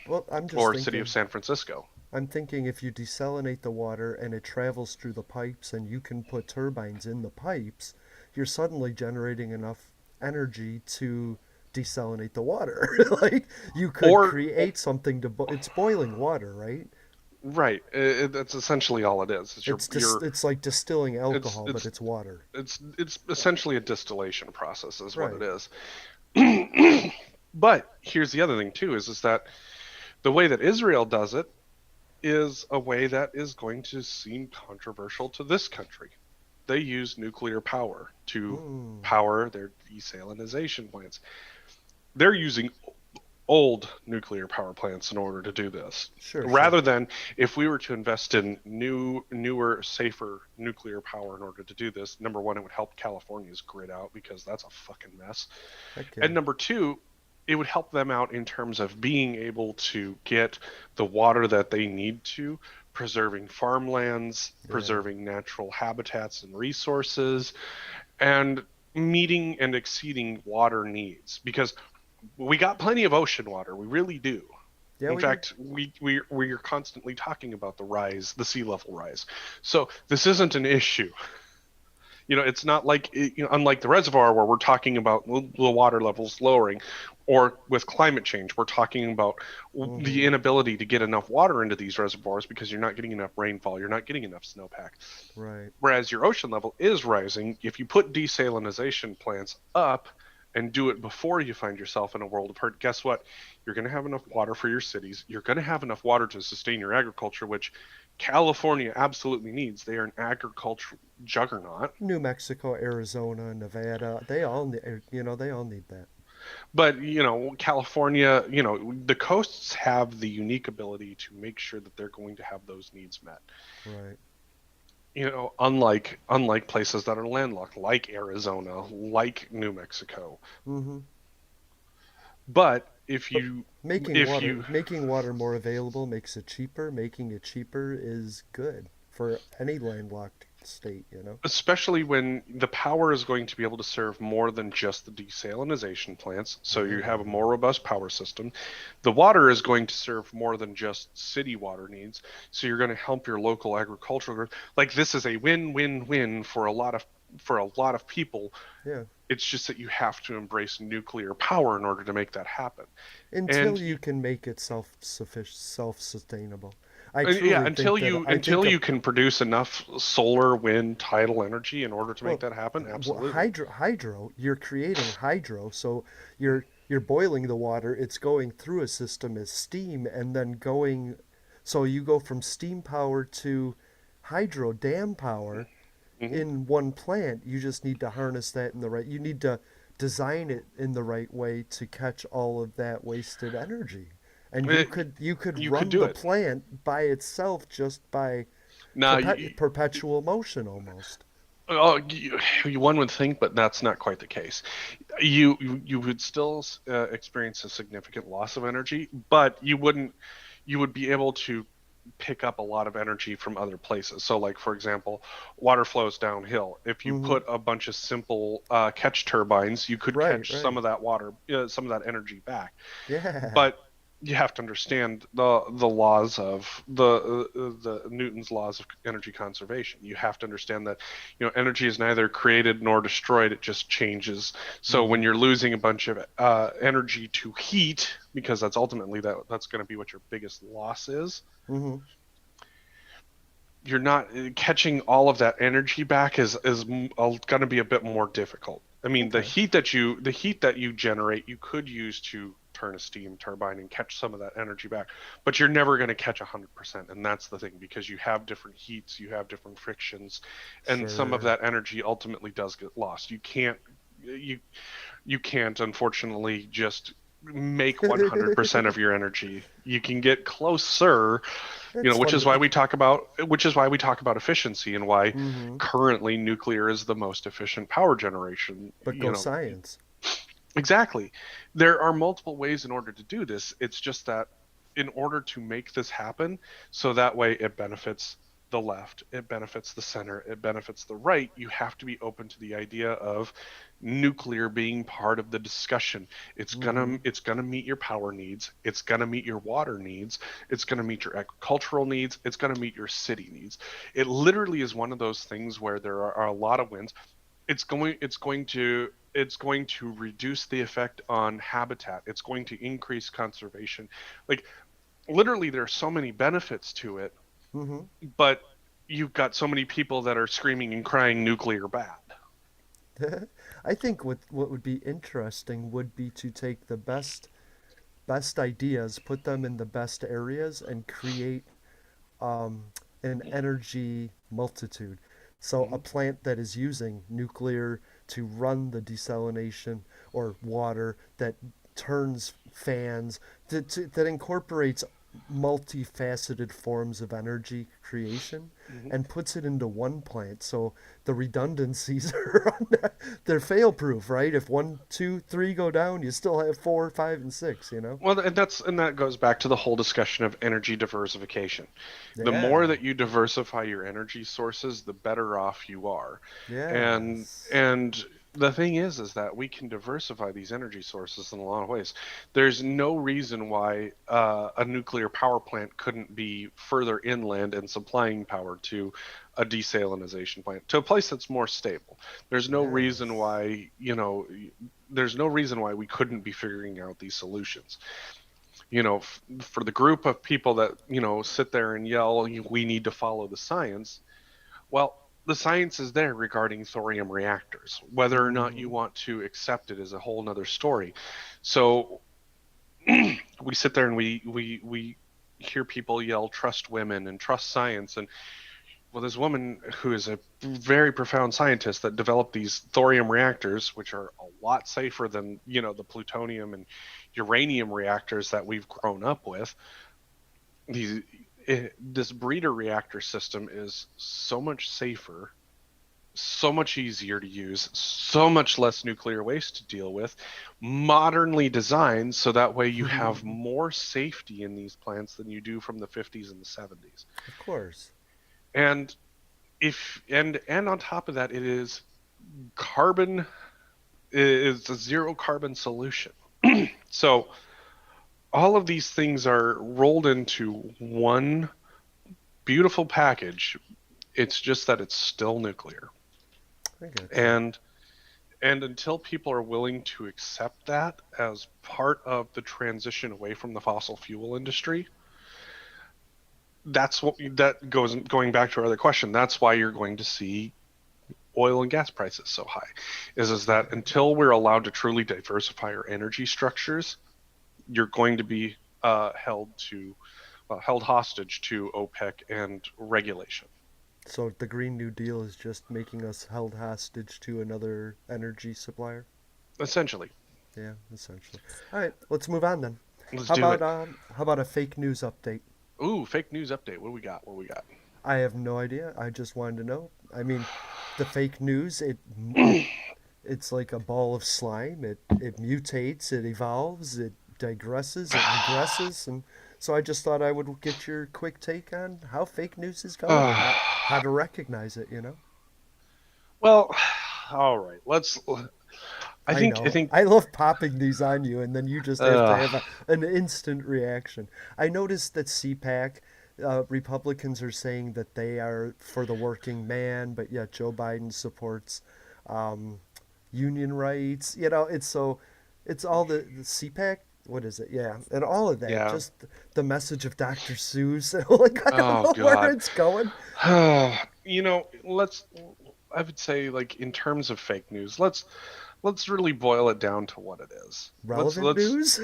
Well, I'm just or city of thinking. San Francisco. I'm thinking if you desalinate the water and it travels through the pipes and you can put turbines in the pipes, you're suddenly generating enough energy to desalinate the water. Like you could Or create something it's boiling water, right? right, that's essentially all it is. It's It's like distilling it's alcohol, but it's it's water. it's essentially a distillation process is what it Right. is. But here's the other thing too is that the way that Israel does it is a way that is going to seem controversial to this country. They use nuclear power to Hmm. power their desalination plants. They're using old nuclear power plants in order to do this. Sure, sure. Rather than if we were to invest in newer, safer nuclear power in order to do this, number one, it would help California's grid out because that's a fucking mess. Heck And yeah. number two, it would help them out in terms of being able to get the water that they need to, preserving farmlands, Yeah. preserving natural habitats and resources, and meeting and exceeding water needs. Because we got plenty of ocean water, we really do. Yeah, In we do. fact, we're constantly talking about the sea level rise. So this isn't an issue. It's not like unlike the reservoir where we're talking about the water levels lowering, or with climate change, we're talking about the Mm-hmm. inability to get enough water into these reservoirs because you're not getting enough rainfall, you're not getting enough snowpack. Right. Whereas your ocean level is rising, if you put desalination plants up and do it before you find yourself in a world of hurt, guess what? You're going to have enough water for your cities. You're going to have enough water to sustain your agriculture, which California absolutely needs. They are an agricultural juggernaut. New Mexico, Arizona, Nevada, they all need, they all need that. But, California, the coasts have the unique ability to make sure that they're going to have those needs met. Right. Unlike places that are landlocked, like Arizona, like New Mexico. Mm-hmm. But if But you making if water you making water more available makes it cheaper. Making it cheaper is good for any landlocked state, you know? especially when the power is going to be able to serve more than just the desalination plants, so you have a Yeah. more robust power system. The water is going to serve more than just city water needs, so you're going to help your local agricultural group. Like, this is a win-win-win for a lot of people. Yeah. It's just that you have to embrace nuclear power in order to make that happen. Until And you can make it self-sufficient, self-sustainable. I yeah, truly think until that you I think until a you can produce enough solar, wind, tidal energy in order to make well, that happen, absolutely. hydro, you're creating hydro, so you're boiling the water, it's going through a system as steam and then going, so you go from steam power to hydro dam power Hmm. in one plant. You just need to harness that in the right, you need to design it in the right way to catch all of that wasted energy. And you could You could run do the it. plant by itself just by Now, perpetual motion almost. oh, one would think, but that's not quite the case. You would still experience a significant loss of energy, but you wouldn't. You would be able to pick up a lot of energy from other places. So, like, for example, water flows downhill. If you Mm-hmm. put a bunch of simple catch turbines, you could Right, catch some right. of that water, some of that energy back. Yeah. But you have to understand the laws of the Newton's laws of energy conservation. You have to understand that energy is neither created nor destroyed; it just changes. So when Mm-hmm. you're losing a bunch of energy to heat, because that's ultimately that's going to be what your biggest loss is, Mm-hmm. you're not catching all of that energy back is going to be a bit more difficult. I mean, the Okay. heat that you generate, you could use to turn a steam turbine and catch some of that energy back, but you're never going to catch 100%, and that's the thing, because you have different heats, you have different frictions, and some of Sure. that energy ultimately does get lost. You you can't, unfortunately, just make 100% of your energy. You can get closer, It's which fun is to, why we talk about efficiency, and why mm-hmm. currently nuclear is the most efficient power generation. But go science. Exactly. There are multiple ways in order to do this. It's just that in order to make this happen, so that way it benefits the left, it benefits the center, it benefits the right, you have to be open to the idea of nuclear being part of the discussion. It's Mm-hmm. gonna it's gonna meet your power needs, it's gonna meet your water needs, it's gonna meet your agricultural needs, it's gonna meet your city needs. It literally is one of those things where there are a lot of wins. It's going to reduce the effect on habitat. It's going to increase conservation. Like, literally, there are so many benefits to it, Mm-hmm. but you've got so many people that are screaming and crying nuclear bad. I think what would be interesting would be to take the best ideas, put them in the best areas, and create um, an energy multitude. So a Hmm. plant that is using nuclear to run the desalination, or water that turns fans, that incorporates multifaceted forms of energy creation Hmm. and puts it into one plant. So the redundancies are they're fail proof, right? If one, two, three go down, you still have four, five, and six. You know? Well, and that goes back to the whole discussion of energy diversification. The more Yeah. that you diversify your energy sources, the better off you are. And Yes. and the thing is that we can diversify these energy sources in a lot of ways. There's no reason why a nuclear power plant couldn't be further inland and supplying power to a desalination plant, to a place that's more stable. There's no reason Yes. why, there's no reason why we couldn't be figuring out these solutions. For the group of people that, sit there and yell, we need to follow the science. Well, the science is there regarding thorium reactors. Whether or not you Hmm. want to accept it is a whole nother story. So we sit there and we hear people yell, trust women and trust science. And well, this woman who is a very profound scientist that developed these thorium reactors, which are a lot safer than, the plutonium and uranium reactors that we've grown up with. This breeder reactor system is so much safer, so much easier to use, so much less nuclear waste to deal with, modernly designed so that way you have more safety in these plants than you do from the 50s and the 70s. Of course. And if and on top of that, it is carbon is a zero carbon solution. So all of these things are rolled into one beautiful package. It's just that it's still nuclear. I got you. And until people are willing to accept that as part of the transition away from the fossil fuel industry, that's what that goes going back to our other question. That's why you're going to see oil and gas prices so high. Is that until we're allowed to truly diversify our energy structures, you're going to be held hostage to OPEC and regulation. So the Green New Deal is just making us held hostage to another energy supplier? Essentially, Yeah, essentially. All right, let's move on then. let's do it. How about a fake news update? Ooh, fake news update. What do we got? What do we got? I have no idea. I just wanted to know. I mean, the fake news it's like a ball of slime. It mutates, it evolves, it digresses, it regresses, and so I just thought I would get your quick take on how fake news is going and how to recognize it. Well, all right. Let's. I I think. I know. think. I love popping these on you, and then you just have to Uh, have an instant reaction. I noticed that CPAC, Republicans are saying that they are for the working man, but yet Joe Biden supports um, union rights. It's all the CPAC. What is it? Yeah, and all of that. yeah. Just the message of Dr. Seuss. Like I don't Oh know where God. it's going. Let's. I would say, like, in terms of fake news, let's really boil it down to what it is. Relevant Let's news,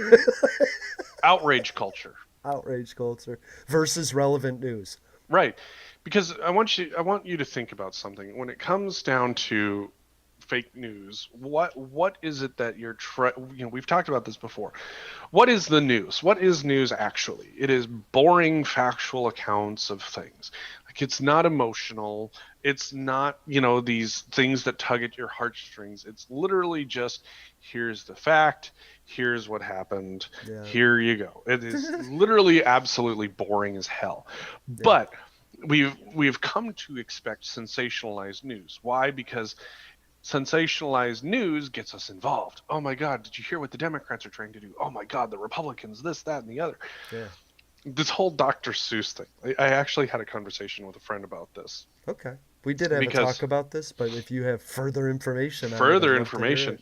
outrage culture. outrage culture versus relevant news. Right. Because I want you to think about something. When it comes down to fake news, what is it that we've talked about this before. What is the news? What is news actually? It is boring factual accounts of things. Like, it's not emotional. It's not, these things that tug at your heartstrings. It's literally just, here's the fact, here's what happened, Yeah. here you go. It is literally absolutely boring as hell. Yeah. But we've come to expect sensationalized news. Why? Because sensationalized news gets us involved. Oh my God, did you hear what the Democrats are trying to do? Oh my God, the Republicans, this, that, and the other. Yeah. This whole Dr. Seuss thing. I actually had a conversation with a friend about this Okay. We did have a talk because about this, but if you have further information on it, I'd further love to hear information. it.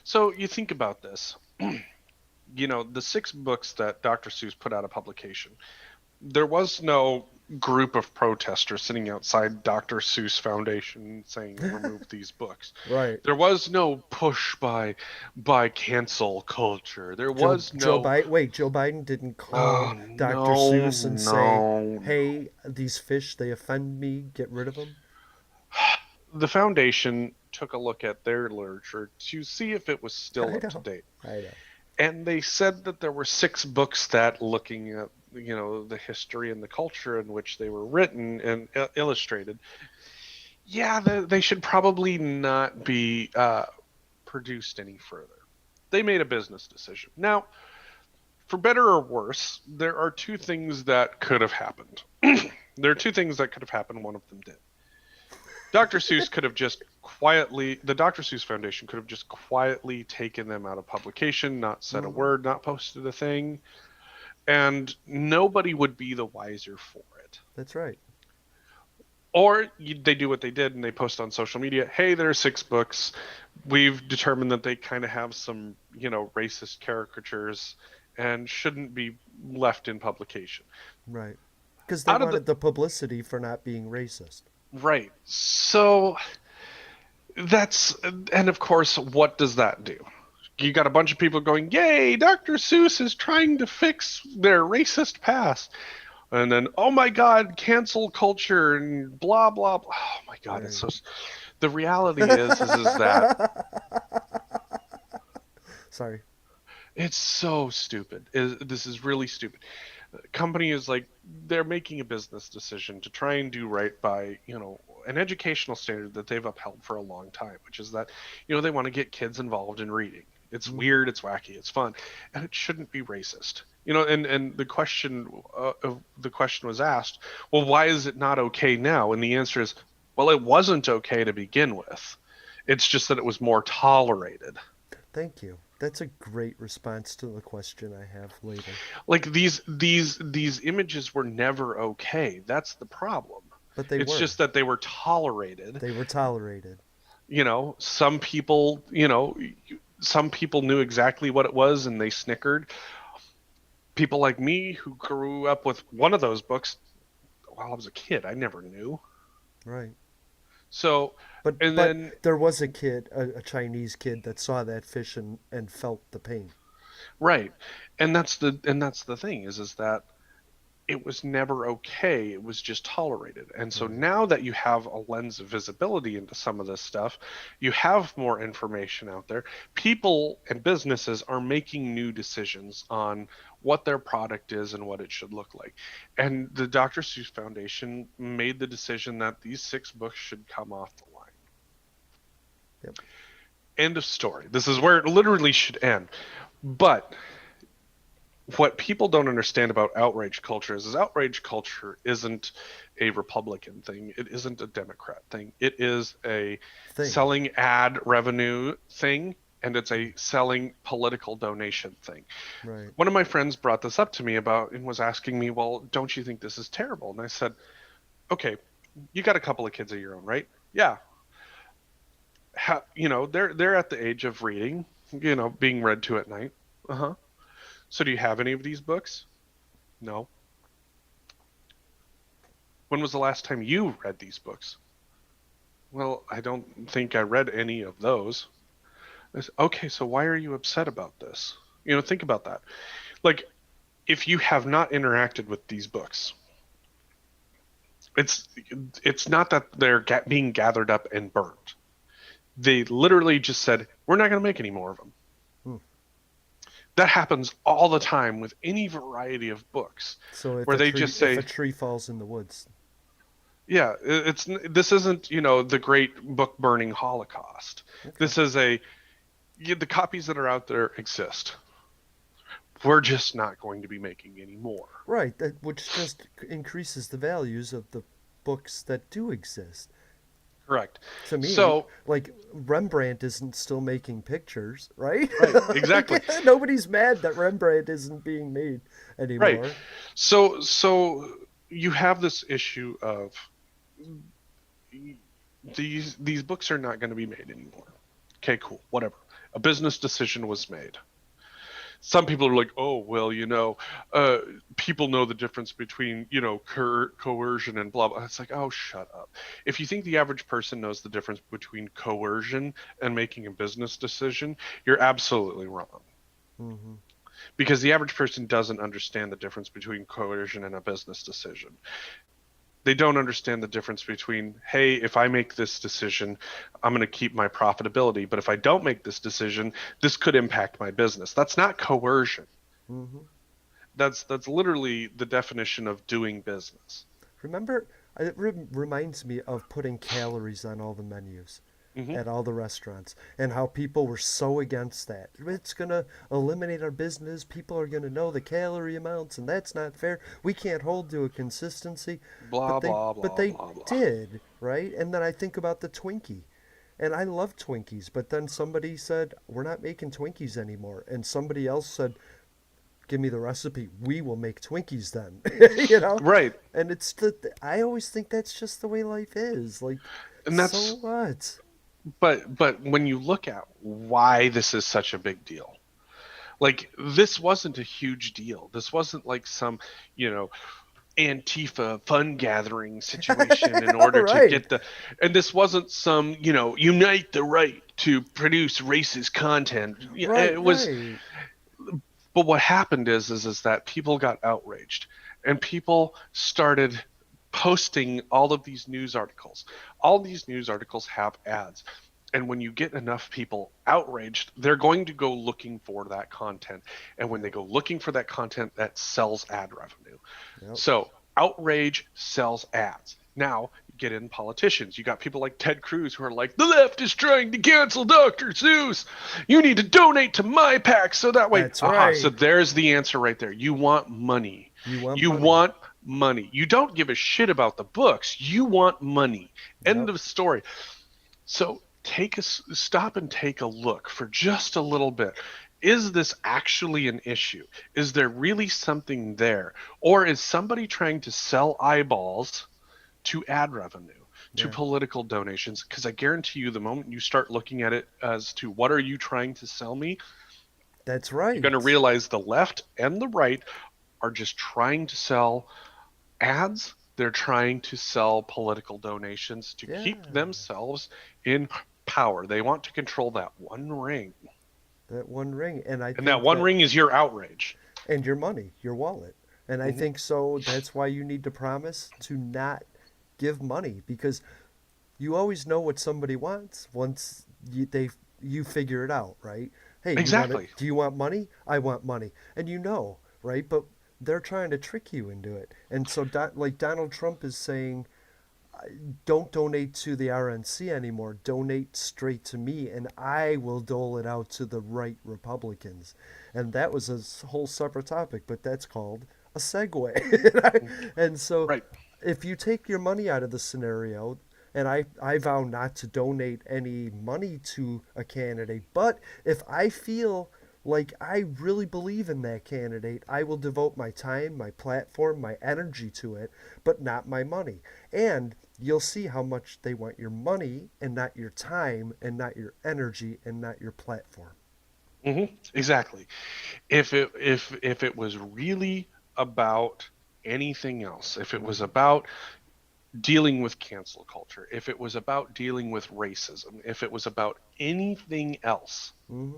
So you think about this. The 6 books that Dr. Seuss put out of publication, there was no group of protesters sitting outside Dr. Seuss Foundation saying remove these books. Right. There was no push by cancel culture. There was Joe no Biden. Wait, Joe Biden didn't call oh Dr. no Seuss and say, no no. "Hey, these fish, they offend me. Get rid of them." The foundation took a look at their literature to see if it was still I up to know. date. I know. And they said that there were 6 books that, looking at the history and the culture in which they were written and illustrated, yeah, they should probably not be produced any further. They made a business decision. Now, for better or worse, there are 2 things that could have happened. There are 2 things that could have happened. One of them did. Dr. Seuss could have just quietly, the Dr. Seuss Foundation could have just quietly taken them out of publication, not said a Hmm. word, not posted a thing, and nobody would be the wiser for it. That's right. Or they do what they did and they post on social media, hey, there are 6 books. We've determined that they kind of have some, racist caricatures and shouldn't be left in publication. Right. Because they Out of the wanted the publicity for not being racist. right. So that's, and of course, what does that do? You got a bunch of people going, yay, Dr. Seuss is trying to fix their racist past. And then, oh my God, cancel culture and blah, blah, blah. Oh my God, it's Right. so. The reality is that Sorry. it's so stupid. This is really stupid. Company is like, they're making a business decision to try and do right by, an educational standard that they've upheld for a long time, which is that, they want to get kids involved in reading. It's Hmm. weird, it's wacky, it's fun, and it shouldn't be racist. And the question was asked, well, why is it not okay now? And the answer is, well, it wasn't okay to begin with. It's just that it was more tolerated. Thank you. That's a great response to the question I have later. Like these images were never okay. That's the problem. But they It's were. just that they were tolerated. They were tolerated. Some people knew exactly what it was and they snickered. People like me who grew up with one of those books while I was a kid, I never knew. Right. So, and But then there was a kid, a Chinese kid that saw that fish and felt the pain. right. And that's the thing is that it was never okay. It was just tolerated. And so Right. now that you have a lens of visibility into some of this stuff, you have more information out there. People and businesses are making new decisions on what their product is and what it should look like. And the Dr. Seuss Foundation made the decision that these 6 books should come off the line. Yep. End of story. This is where it literally should end. But what people don't understand about outrage culture is outrage culture isn't a Republican thing. It isn't a Democrat thing. It is a Thing. selling ad revenue thing, and it's a selling political donation thing. Right. One of my friends brought this up to me about and was asking me, well, don't you think this is terrible? And I said, okay, you got a couple of kids of your own, right? Yeah. They're at the age of reading, being read to at night. Uh-huh. So do you have any of these books? No. When was the last time you read these books? Well, I don't think I read any of those. Okay, so why are you upset about this? Think about that. Like, if you have not interacted with these books, it's it's not that they're being gathered up and burnt. They literally just said, we're not going to make any more of them. Hmm. That happens all the time with any variety of books So where they just if a say, tree falls in the woods. yeah, this isn't, the great book burning Holocaust. Okay. This is the copies that are out there exist. We're just not going to be making any more. Right. That which just increases the values of the books that do exist. Correct. To me, So, like Rembrandt isn't still making pictures, right? right, Like, exactly. nobody's mad that Rembrandt isn't being made Right. anymore. So you have this issue of these books are not going to be made anymore. Okay, cool. Whatever. A business decision was made. Some people are like, oh, well, people know the difference between, coercion and blah, blah. It's like, oh, shut up. If you think the average person knows the difference between coercion and making a business decision, you're absolutely wrong. Hmm. Because the average person doesn't understand the difference between coercion and a business decision. They don't understand the difference between, hey, if I make this decision, I'm going to keep my profitability, but if I don't make this decision, this could impact my business. That's not coercion. Hmm. That's literally the definition of doing business. Remember, it reminds me of putting calories on all the menus. Hmm. at all the restaurants, and how people were so against that. It's going to eliminate our business. People are going to know the calorie amounts, and that's not fair. We can't hold to a consistency. Blah But they blah but blah they blah blah. did, right? And then I think about the Twinkie. And I love Twinkies, but then somebody said, "We're not making Twinkies anymore." And somebody else said, "Give me the recipe. We will make Twinkies then." you know? Right, And I always think that's just the way life is. Like, and so that's what? but when you look at why this is such a big deal, like this wasn't a huge deal. This wasn't like some, you know, Antifa fun gathering situation in order to right. get the, and this wasn't some, you know, unite the right to produce racist content. Yeah, Right, it was, right. but what happened is that people got outraged and people started posting all of these news articles. All these news articles have ads. And when you get enough people outraged, they're going to go looking for that content. And when they Yep, go looking for that content, that sells ad revenue. yep. So outrage sells ads. Now you get in politicians. You got people like Ted Cruz who are like, the left is trying to cancel Dr. Seuss. You need to donate to my pack so that way. That's Aha. So right. there's the answer right there. You want money. You want You money. want money. You don't give a shit about the books. You want money. End Yep. of story. So take a stop and take a look for just a little bit. Is this actually an issue? Is there really something there? Or is somebody trying to sell eyeballs to ad revenue, to Yeah. political donations? Because I guarantee you, the moment you start looking at it as to what are you trying to sell me, That's you're going to right. realize the left and the right are just trying to sell ads. They're trying to sell political donations to Yeah. keep themselves in power. They want to control that one ring. That one ring. And I And that think one that, ring is your outrage. and your money, your wallet. And I Hmm. think so that's why you need to promise to not give money, because you always know what somebody wants once you figure it out, right? Hey, you want it? Exactly. Do you want money? I want money, and you know, right? But they're trying to trick you into it, and so like Donald Trump is saying, don't donate to the RNC anymore. Donate straight to me, and I will dole it out to the right Republicans. And that was a whole separate topic, but that's called a segue. and so, Right. if you take your money out of the scenario, and I vow not to donate any money to a candidate, but if I feel like I really believe in that candidate, I will devote my time, my platform, my energy to it, but not my money. And you'll see how much they want your money and not your time and not your energy and not your platform. Hmm. Exactly. If it was really about anything else, if it was Hmm. about dealing with cancel culture, if it was about dealing with racism, if it was about anything else, Hmm.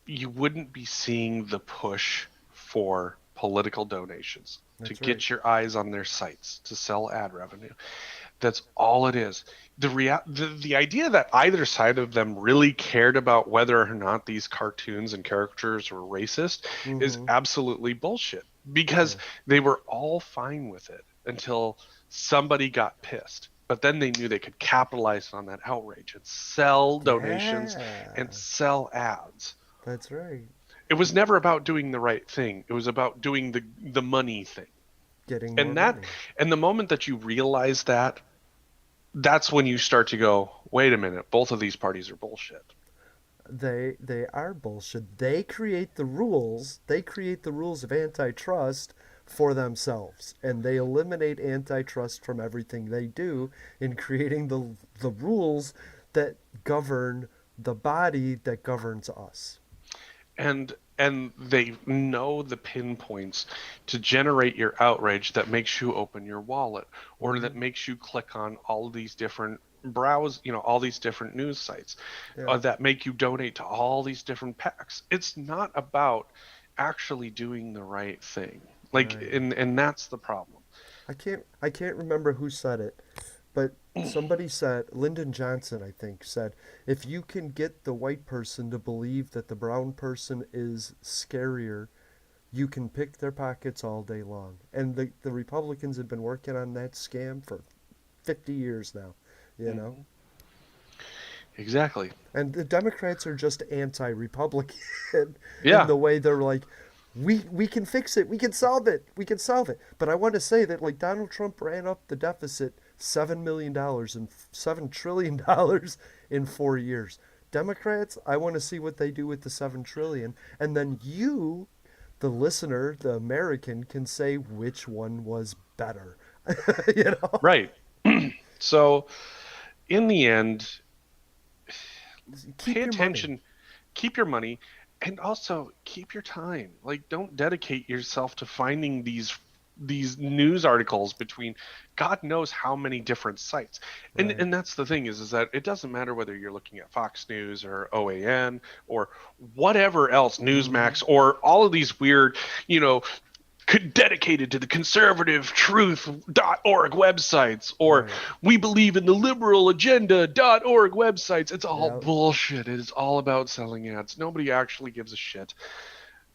you wouldn't be seeing the push for political donations to That's right. get your eyes on their sites to sell ad revenue. That's all it is. The idea that either side of them really cared about whether or not these cartoons and characters were racist is Hmm. absolutely bullshit, because Yeah. they were all fine with it until somebody got pissed. But then they knew they could capitalize on that outrage and sell donations and Yeah. sell ads. That's right. It was never about doing the right thing. It was about doing the money thing. Getting more And that, money. and the moment that you realize that, that's when you start to go, wait a minute, both of these parties are bullshit. They are bullshit. They create the rules. They create the rules of antitrust for themselves, and they eliminate antitrust from everything they do in creating the rules that govern the body that governs us. And they know the pinpoints to generate your outrage that makes you open your wallet, or that Hmm. makes you click on all these different browse, all these different news sites, Yeah. that make you donate to all these different packs. It's not about actually doing the right thing. Like, Right. and that's the problem. I can't remember who said it, but somebody said, Lyndon Johnson, I think, said, if you can get the white person to believe that the brown person is scarier, you can pick their pockets all day long. And the Republicans have been working on that scam for 50 years now. you know? Hmm. Exactly. And the Democrats are just anti-Republican in Yeah. the way they're like, we can fix it, we can solve it, we can solve it. But I want to say that like Donald Trump ran up the deficit $7 million and $7 trillion in 4 years. Democrats, I want to see what they do with the 7 trillion, and then you, the listener, the American, can say which one was better. you know, Right. So in the end, pay keep your money. attention, keep your money, and also keep your time. Like, don't dedicate yourself to finding these news articles between God knows how many different sites. And Right. and that's the thing is that it doesn't matter whether you're looking at Fox News or OAN or whatever else, Mm-hmm. Newsmax or all of these weird, you know, dedicated to the conservative truth.org websites or Right. we believe in the liberal agenda.org websites. It's all Yeah. bullshit. It is all about selling ads. Nobody actually gives a shit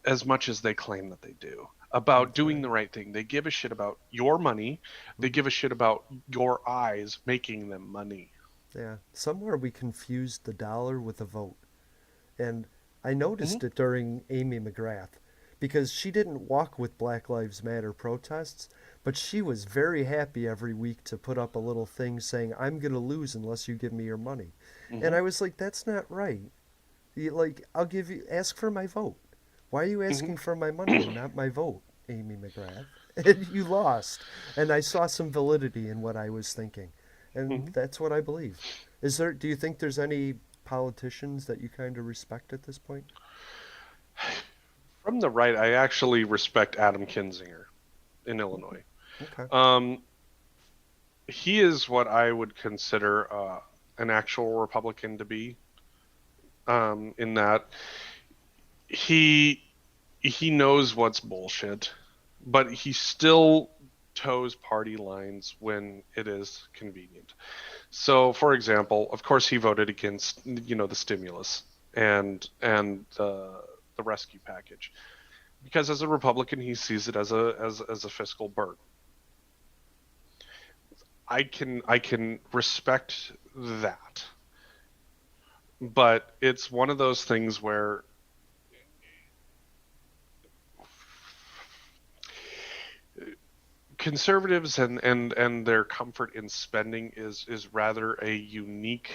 as much as they claim that they do about That's doing right. the right thing. They give a shit about your money. They Mm-hmm. give a shit about your eyes making them money. Yeah. Somewhere we confused the dollar with a vote. And I Hmm. noticed it during Amy McGrath because she didn't walk with Black Lives Matter protests, but she was very happy every week to put up a little thing saying, I'm going to lose unless you give me your money. And Hmm. I was like, that's not right. Like, I'll give you, ask for my vote. Why are you Hmm. asking for my money and not my vote, Amy McGrath? And you lost. And I saw some validity in what I was thinking. And Hmm. that's what I believe. Do you think there's any politicians that you kind of respect at this point? From the right, I actually respect Adam Kinzinger in Illinois. Okay. Um, he is what I would consider an actual Republican to be. In that he he knows what's bullshit, but he still toes party lines when it is convenient. So, for example, of course, he voted against the stimulus and the rescue package because as a Republican, he sees it as a fiscal burden. I can respect that, but it's one of those things where conservatives and their comfort in spending is rather a unique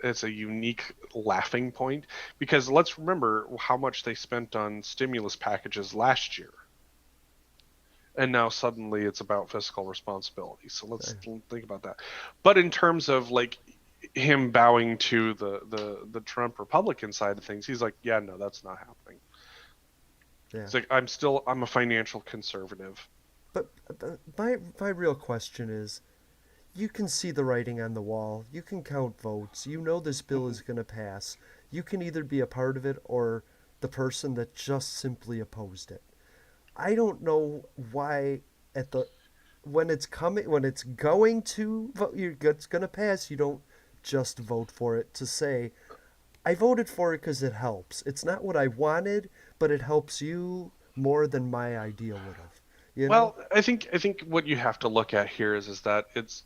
it's a unique laughing point because let's remember how much they spent on stimulus packages last year and now suddenly it's about fiscal responsibility, so let's Uh, think about that. But in terms of like him bowing to the Trump Republican side of things, he's like, yeah, no, that's not happening. yeah. It's like I'm a financial conservative. But my real question is, you can see the writing on the wall. You can count votes. You know this bill Mhm. is going to pass. You can either be a part of it or the person that just simply opposed it. I don't know why at the when it's going to vote, it's going to pass. You don't just vote for it to say I voted for it because it helps. It's not what I wanted, but it helps you more than my idea would have. You know? Well, I think what you have to look at here is that it's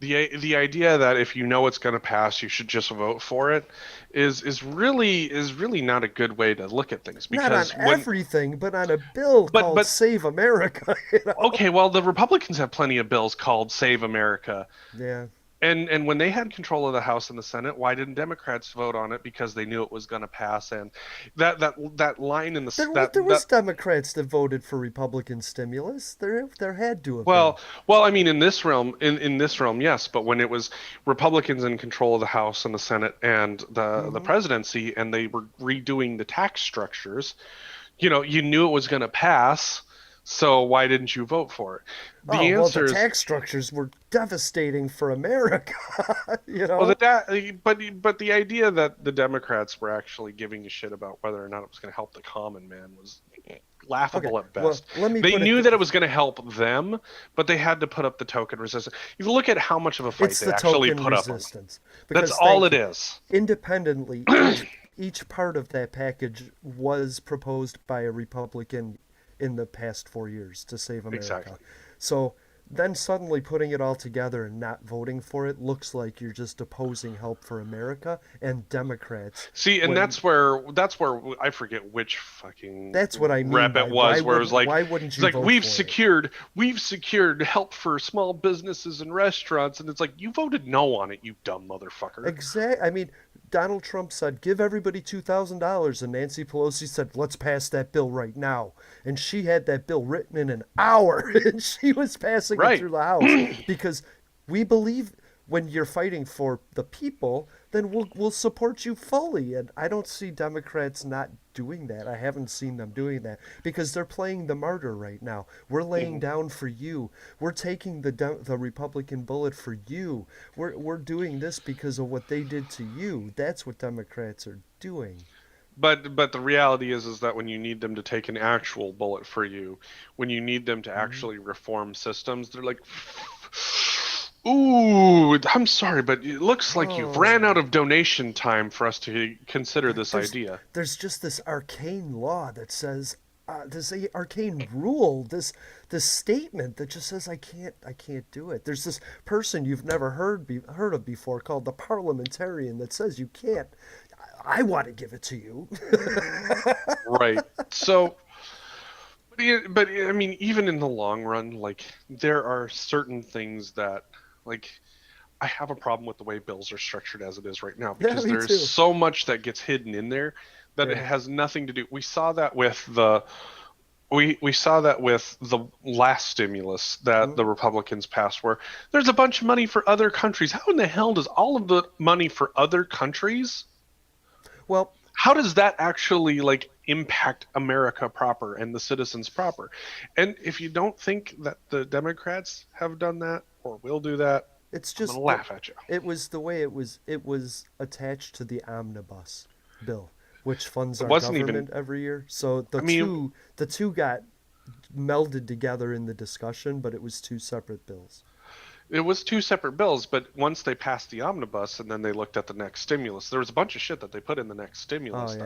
the idea that if you know it's going to pass, you should just vote for it is really not a good way to look at things Not on because when everything, but on a bill called but Save America. You know? okay, well the Republicans have plenty of bills called Save America. Yeah. And when they had control of the House and the Senate, why didn't Democrats vote on it? Because they knew it was going to pass. And that line in the There that was that Democrats that voted for Republican stimulus. There had to have been. well, I mean, in this realm, yes, but when it was Republicans in control of the House and the Senate and the Hmm. presidency, and they were redoing the tax structures, you knew it was going to pass, so why didn't you vote for it? Oh The well, the answer is, tax structures were devastating for America. you well, know. but the idea that the Democrats were actually giving a shit about whether or not it was going to help the common man was Okay. laughable at Well, best. let me They put it. knew that it was going to help them, but they had to put up the token resistance. You look at how much of a fight It's they the actually token put up on. resistance That's because all thank it you. is. Independently, each part of that package was proposed by a Republican in the past 4 years to save America. Exactly. So then suddenly putting it all together and not voting for it looks like you're just opposing help for America and Democrats. See, and When that's where I forget which fucking that's what I mean rep by it was, where it was like why wouldn't it's you like vote for it? we've secured help for small businesses and restaurants, and it's like you voted no on it, you dumb motherfucker. I mean, Donald Trump said, "Give everybody $2,000," and Nancy Pelosi said, "Let's pass that bill right now." And she had that bill written in an hour, and she was passing it Right. through the House because we believe when you're fighting for the people, then we'll support you fully. And I don't see Democrats not doing that. I haven't seen them doing that because they're playing the martyr right now. We're laying Mhm. down for you. We're taking the Republican bullet for you. We're doing this because of what they did to you. That's what Democrats are doing. But the reality is that when you need them to take an actual bullet for you, when you need them to Mhm. actually reform systems, they're like, "Ooh, I'm sorry, but it looks like you've ran out Oh, of donation time for us to consider yeah, this idea." there's just this arcane law that says this arcane rule, this statement that just says I can't do it. There's this person you've never heard of before called the parliamentarian that says you can't. I want to give it to you. Right. So, but I mean, even in the long run, like there are certain things that, like, I have a problem with the way bills are structured as it is right now Yeah, because me there is too. so much that gets hidden in there that it Yeah. has nothing to do. We saw that with the last stimulus that the Mm. Republicans passed, where there's a bunch of money for other countries. How in the hell does all of the money for other countries? Well, How does that actually like impact America proper and the citizens proper? And if you don't think that the Democrats have done that or will do that, it's I'm gonna just laugh at you. it was the way it was attached to the omnibus bill, which funds It our wasn't even. government every year. So I mean, the two got melded together in the discussion, but it was two separate bills. it was two separate bills, but once they passed the omnibus and then they looked at the next stimulus, there was a bunch of shit that they put in the next Oh stimulus yeah.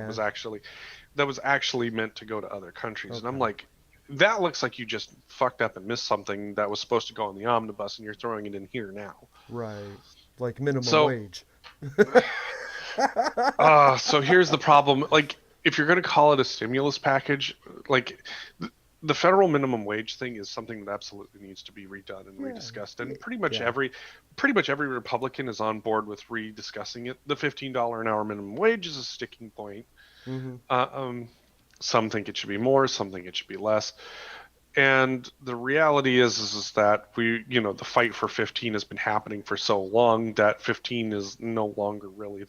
that was actually meant to go to other countries. And I'm Okay. like, that looks like you just fucked up and missed something that was supposed to go on the omnibus and you're throwing it in here now. Right. Like minimum So, wage. so here's the problem. Like, if you're going to call it a stimulus package, like the federal minimum wage thing is something that absolutely needs to be redone and Yeah. rediscussed. Yeah. And Yeah. pretty much every Republican is on board with rediscussing it. The $15 an hour minimum wage is a sticking point. Mm-hmm. Uh, um, some think it should be more, some think it should be less. And the reality is that the fight for 15 has been happening for so long that 15 is no longer really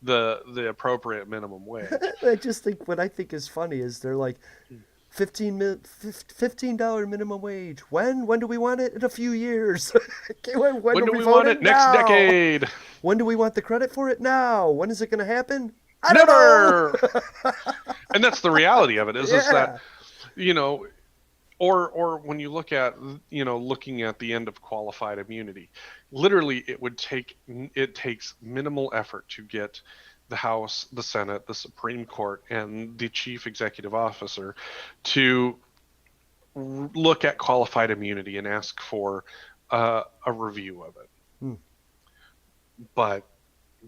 the appropriate minimum wage. I just think what I think is funny is they're like $15 minimum wage. When do we want it? In a few years. Okay, when When are do we we want it? voting? Next Now. decade. When do we want the credit for it? Now. When is it going to happen? I don't know. Never. And that's the reality of it is that, Yeah. you know, or when you look at looking at the end of qualified immunity, literally it takes minimal effort to get the House, the Senate, the Supreme Court, and the chief executive officer to look at qualified immunity and ask for a review of it. Hmm. But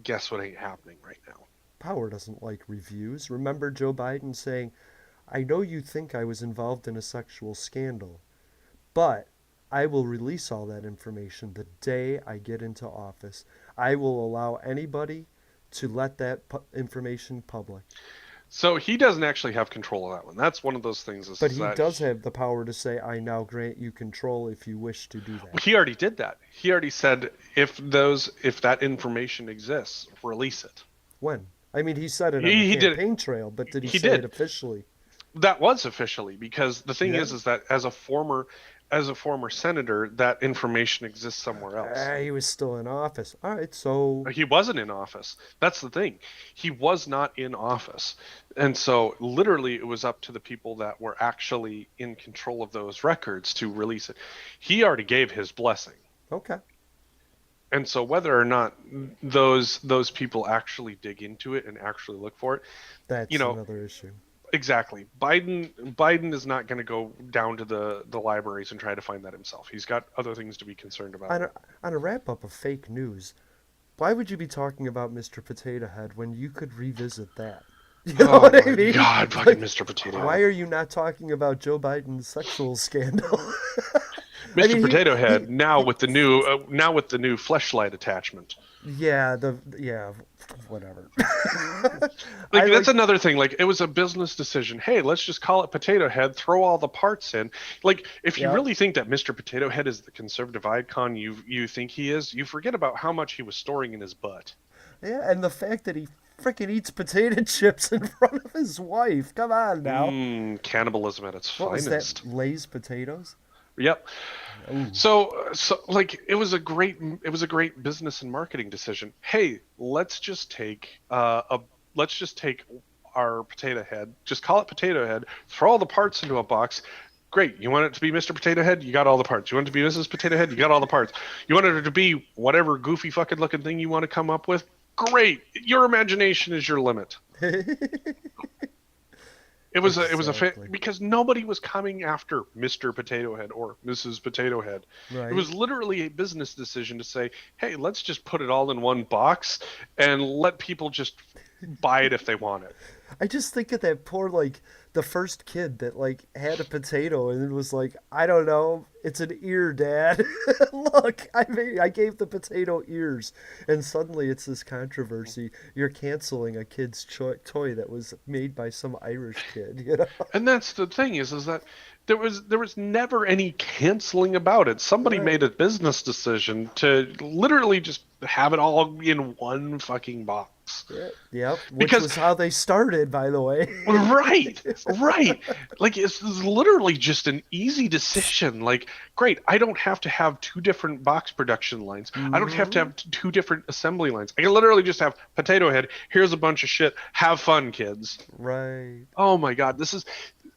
guess what ain't happening right now? Power doesn't like reviews. Remember Joe Biden saying, I know you think I was involved in a sexual scandal, but I will release all that information the day I get into office. I will allow anybody to let that information public. So he doesn't actually have control of that one. That's one of those things But is he that does have the power to say, I now grant you control if you wish to do that. he already did that. He already said if that information exists, release it. When? I mean, he said it on the He did it. campaign trail, but did he He say it did. officially? That was officially because the thing Yeah. is that as a former senator, that information exists somewhere else. He was still in office. All right, so He wasn't in office. That's the thing. He was not in office. And so literally it was up to the people that were actually in control of those records to release it. He already gave his blessing. okay, And so whether or not those people actually dig into it and actually look for it, you that's know, another issue. exactly. Biden is not going to go down to the libraries and try to find that himself. He's got other things to be concerned about. On a wrap up of fake news, why would you be talking about Mr. Potato Head when you could revisit that? You know Oh what I my mean? God, fucking Like, Mr. Potato why Head. are you not talking about Joe Biden's sexual scandal? I Mr. mean, Potato he, Head now with the new fleshlight attachment. yeah, whatever. Like I that's like, another thing. Like it was a business decision. Hey, let's just call it Potato Head. Throw all the parts in. Like if you yeah, really think that Mr. Potato Head is the conservative icon you think he is, you forget about how much he was storing in his butt. yeah, and the fact that he freaking eats potato chips in front of his wife. Come on now. Cannibalism at its What was that? finest. Lay's potatoes? Yep. Oh, So like it was a great business and marketing decision. Hey, let's just take our potato head, just call it potato head, throw all the parts into a box. Great. You want it to be Mr. Potato Head? You got all the parts. You want it to be Mrs. Potato Head? You got all the parts. You want it to be whatever goofy fucking looking thing you want to come up with? Great. Your imagination is your limit. exactly. Because nobody was coming after Mr. Potato Head or Mrs. Potato Head. It Right. was literally a business decision to say, "Hey, let's just put it all in one box and let people just buy it if they want it." I just think of that poor, like, the first kid that, like, had a potato and it was like, I don't know, it's an ear, Dad. Look, I gave the potato ears. And suddenly it's this controversy. You're canceling a kid's toy that was made by some Irish kid, you know? And that's the thing is that there was never any canceling about it. Somebody Right. made a business decision to literally just have it all in one fucking box. Yeah. Yep. Which Because was how they started, by the way. right, right. Like it's literally just an easy decision. Like, great, I don't have to have two different box production lines. I don't have to Hmm. have two different assembly lines. I can literally just have Potato Head. Here's a bunch of shit. Have fun, kids. Right. Oh my God, this is,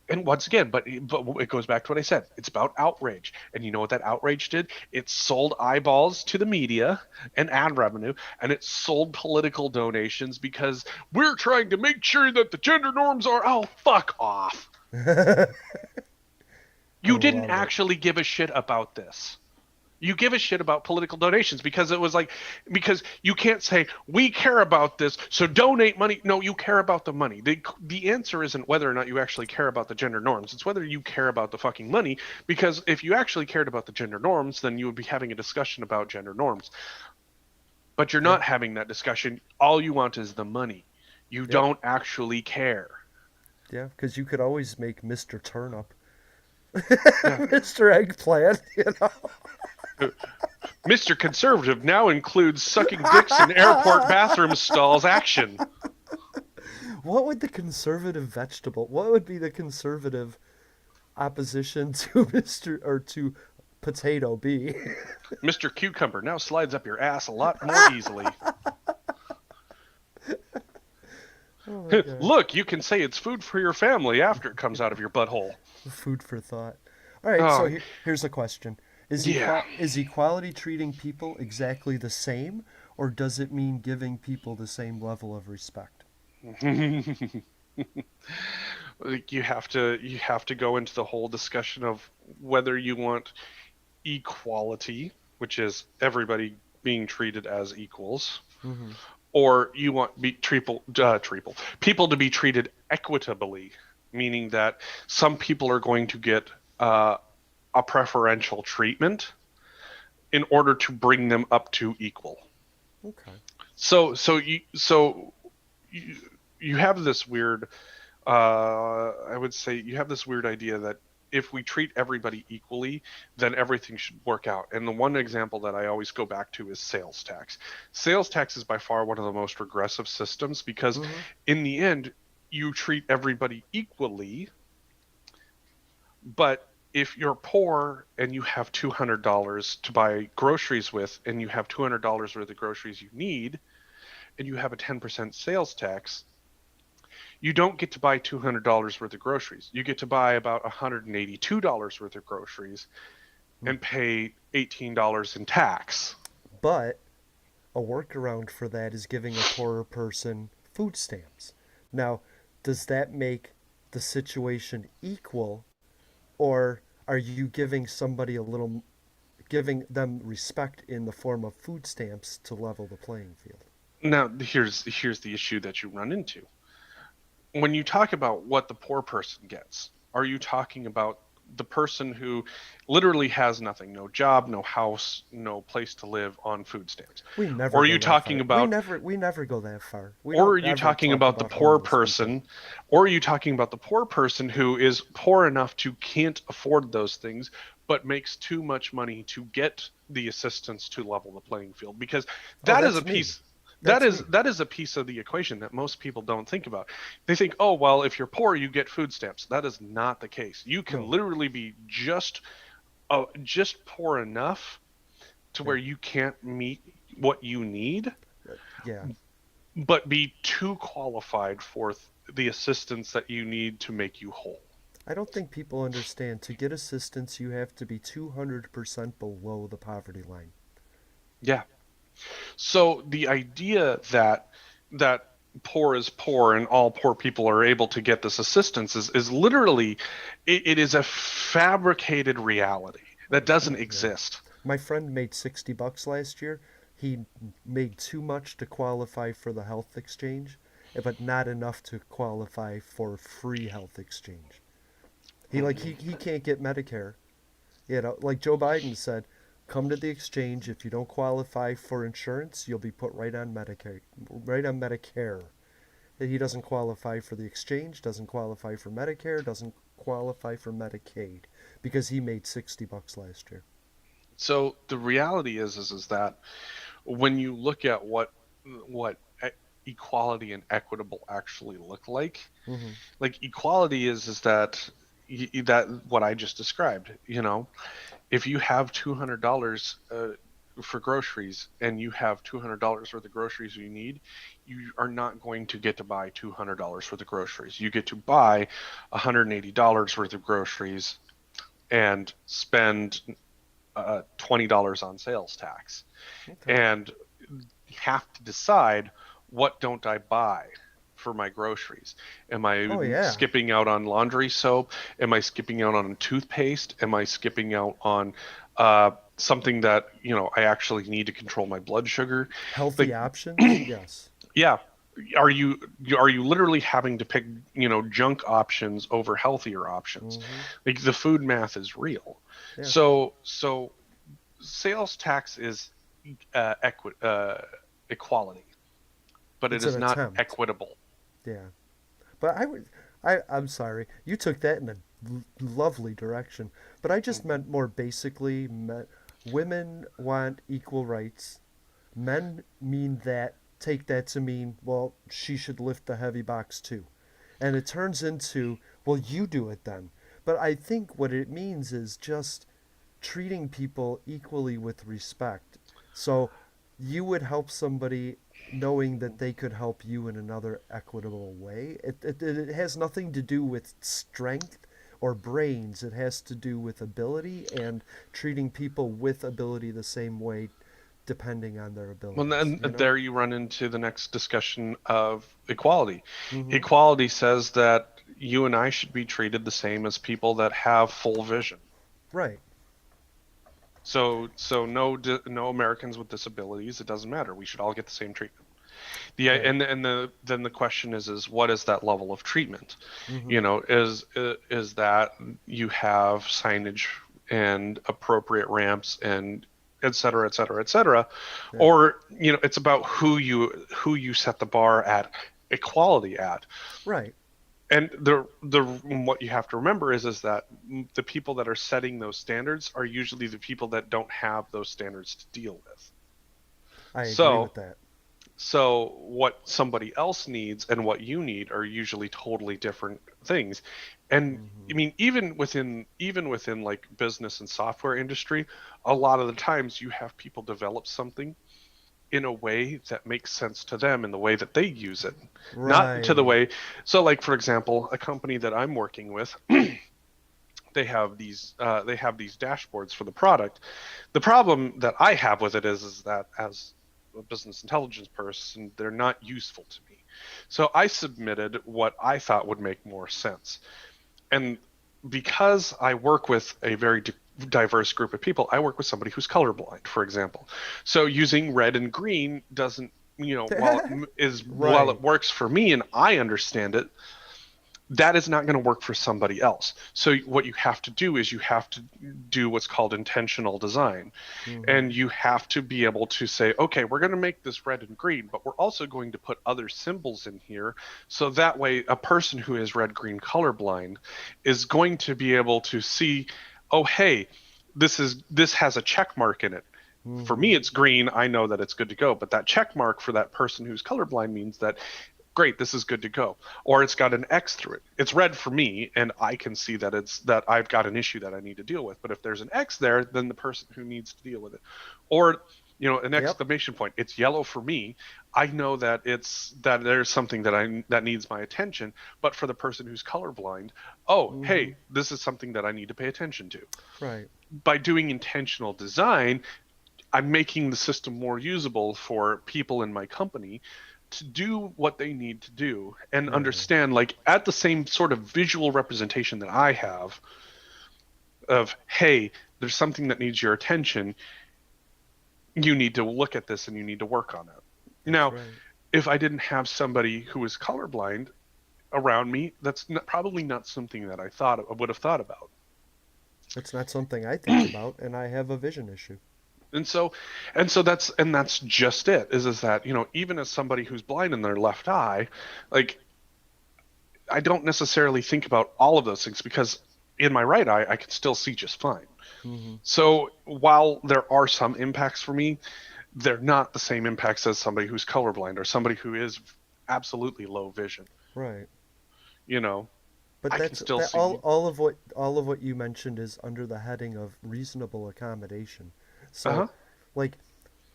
and once again, but it goes back to what I said. It's about outrage, and you know what that outrage did? It sold eyeballs to the media and ad revenue, and it sold political donations because we're trying to make sure that the gender norms are. Oh, fuck off! I You didn't love it. actually give a shit about this. You give a shit about political donations because it was like, because you can't say we care about this, so donate money. No, you care about the money. The answer isn't whether or not you actually care about the gender norms. It's whether you care about the fucking money. Because if you actually cared about the gender norms, then you would be having a discussion about gender norms. But you're Yeah. not having that discussion. All you want is the money. You Yep. don't actually care. Yeah, because you could always make Mr. Turnip, Yeah. Mr. Eggplant, you know. Mr. Conservative now includes sucking dicks in airport bathroom stalls action. What would the conservative vegetable? What would be the conservative opposition to Mr. or to potato be? Mr. Cucumber now slides up your ass a lot more easily. Oh my god. Look, you can say it's food for your family after it comes out of your butthole. Food for thought. All right, so Oh, here's a question. yeah. Is equality treating people exactly the same, or does it mean giving people the same level of respect? Like you have to go into the whole discussion of whether you want equality, which is everybody being treated as equals, Hmm. or you want people to be treated equitably, meaning that some people are going to get a preferential treatment in order to bring them up to equal. Okay. So you have this weird I would say you have this weird idea that if we treat everybody equally, then everything should work out. And the one example that I always go back to is sales tax. Sales tax is by far one of the most regressive systems because Hmm. in the end you treat everybody equally, but if you're poor and you have $200 to buy groceries with and you have $200 worth of groceries you need and you have a 10% sales tax, you don't get to buy $200 worth of groceries. You get to buy about $182 worth of groceries and pay $18 in tax. But a workaround for that is giving a poorer person food stamps. Now, does that make the situation equal, or are you giving somebody a little, giving them respect in the form of food stamps to level the playing field? Now, here's the issue that you run into. When you talk about what the poor person gets, are you talking about the person who literally has nothing, no job, no house, no place to live on food stamps? We never Or are go you that talking far. about We never go that far. We or don't are you ever talking talk about the about poor homeless people. person? Or are you talking about the poor person who is poor enough to can't afford those things, but makes too much money to get the assistance to level the playing field? Because Oh, that is a that's me. piece That's me. that is a piece of the equation that most people don't think about. They think, oh well, if you're poor, you get food stamps. That is not the case. You can No. literally be just poor enough to Yeah. where you can't meet what you need, Yeah. but be too qualified for the assistance that you need to make you whole. I don't think people understand. To get assistance, you have to be 200% below the poverty line. Yeah. So the idea that poor is poor and all poor people are able to get this assistance is literally it is a fabricated reality that doesn't Yeah. exist. My friend made $60 last year. He made too much to qualify for the health exchange, but not enough to qualify for free health exchange. He can't get Medicare. Like Joe Biden said, come to the exchange. If you don't qualify for insurance, you'll be put right on Medicare. Right on Medicare. He doesn't qualify for the exchange, doesn't qualify for Medicare, doesn't qualify for Medicaid because he made $60 last year. So the reality is that when you look at what equality and equitable actually look Hmm. like equality is that that what I just described, if you have $200 for groceries and you have $200 worth of groceries you need, you are not going to get to buy $200 worth of groceries. You get to buy $180 worth of groceries and spend $20 on sales tax. Okay. And you have to decide, what don't I buy for my groceries? Am I Oh yeah. skipping out on laundry soap? Am I skipping out on toothpaste? Am I skipping out on something that I actually need to control my blood sugar? Healthy Like, options? Yes. yeah, are you literally having to pick junk options over healthier options? Hmm. Like the food math is real. Yeah. So sales tax is equality, but it It's an is not attempt. equitable. Yeah. But I'm sorry. You took that in a lovely direction. But I just meant more basically, women want equal rights. Men mean that, take that to mean, well, she should lift the heavy box too. And it turns into, well, you do it then. But I think what it means is just treating people equally with respect. So you would help somebody knowing that they could help you in another equitable way. It has nothing to do with strength or brains. It has to do with ability and treating people with ability the same way depending on their Well, abilities, then you know? there you run into the next discussion of equality. Mm-hmm. Equality says that you and I should be treated the same as people that have full vision. Right. So no Americans with disabilities. It doesn't matter. We should all get the same treatment. Right. Then the question is what is that level of treatment? Mm-hmm. Is that you have signage and appropriate ramps and et cetera, et cetera, et cetera, Yeah. or it's about who you set the bar at equality at. Right. And the what you have to remember is that the people that are setting those standards are usually the people that don't have those standards to deal with. I agree So with that. So what somebody else needs and what you need are usually totally different things. And Mm-hmm. I mean, even within like business and software industry, a lot of the times you have people develop something in a way that makes sense to them in the way that they use it, not to the Right. way. So like for example, a company that I'm working with, they have these dashboards for the product. The problem that I have with it is that as a business intelligence person, they're not useful to me. So I submitted what I thought would make more sense. And because I work with a very diverse group of people, I work with somebody who's colorblind, for example. So using red and green doesn't, while Right. it works for me and I understand it, that is not going to work for somebody else. So what you have to do is you have to do what's called intentional design. Mm-hmm. And you have to be able to say, okay, we're going to make this red and green, but we're also going to put other symbols in here. So that way, a person who is red green colorblind is going to be able to see, oh, hey, this has a check mark in it. For Mm-hmm. me, it's green. I know that it's good to go. But that check mark for that person who's colorblind means that great, this is good to go. Or it's got an X through it. It's red for me, and I can see that that I've got an issue that I need to deal with. But if there's an X there, then the person who needs to deal with it. Or an Yep. exclamation point. It's yellow for me. I know that that there's something that needs my attention. But for the person who's colorblind, oh, Mm-hmm. hey, this is something that I need to pay attention to. Right. By doing intentional design, I'm making the system more usable for people in my company to do what they need to do and Right. understand, like, at the same sort of visual representation that I have of, hey, there's something that needs your attention. You need to look at this and you need to work on it. That's Now, right. if I didn't have somebody who was colorblind around me, that's probably not something that I would have thought about. It's not something I think about, and I have a vision issue. And so that's just it. Is that, even as somebody who's blind in their left eye, like, I don't necessarily think about all of those things because in my right eye I can still see just fine. Mm-hmm. So while there are some impacts for me, they're not the same impacts as somebody who's colorblind or somebody who is absolutely low vision. Right. You know, But I can that's still that see. all of what you mentioned is under the heading of reasonable accommodation. So, Uh-huh. like,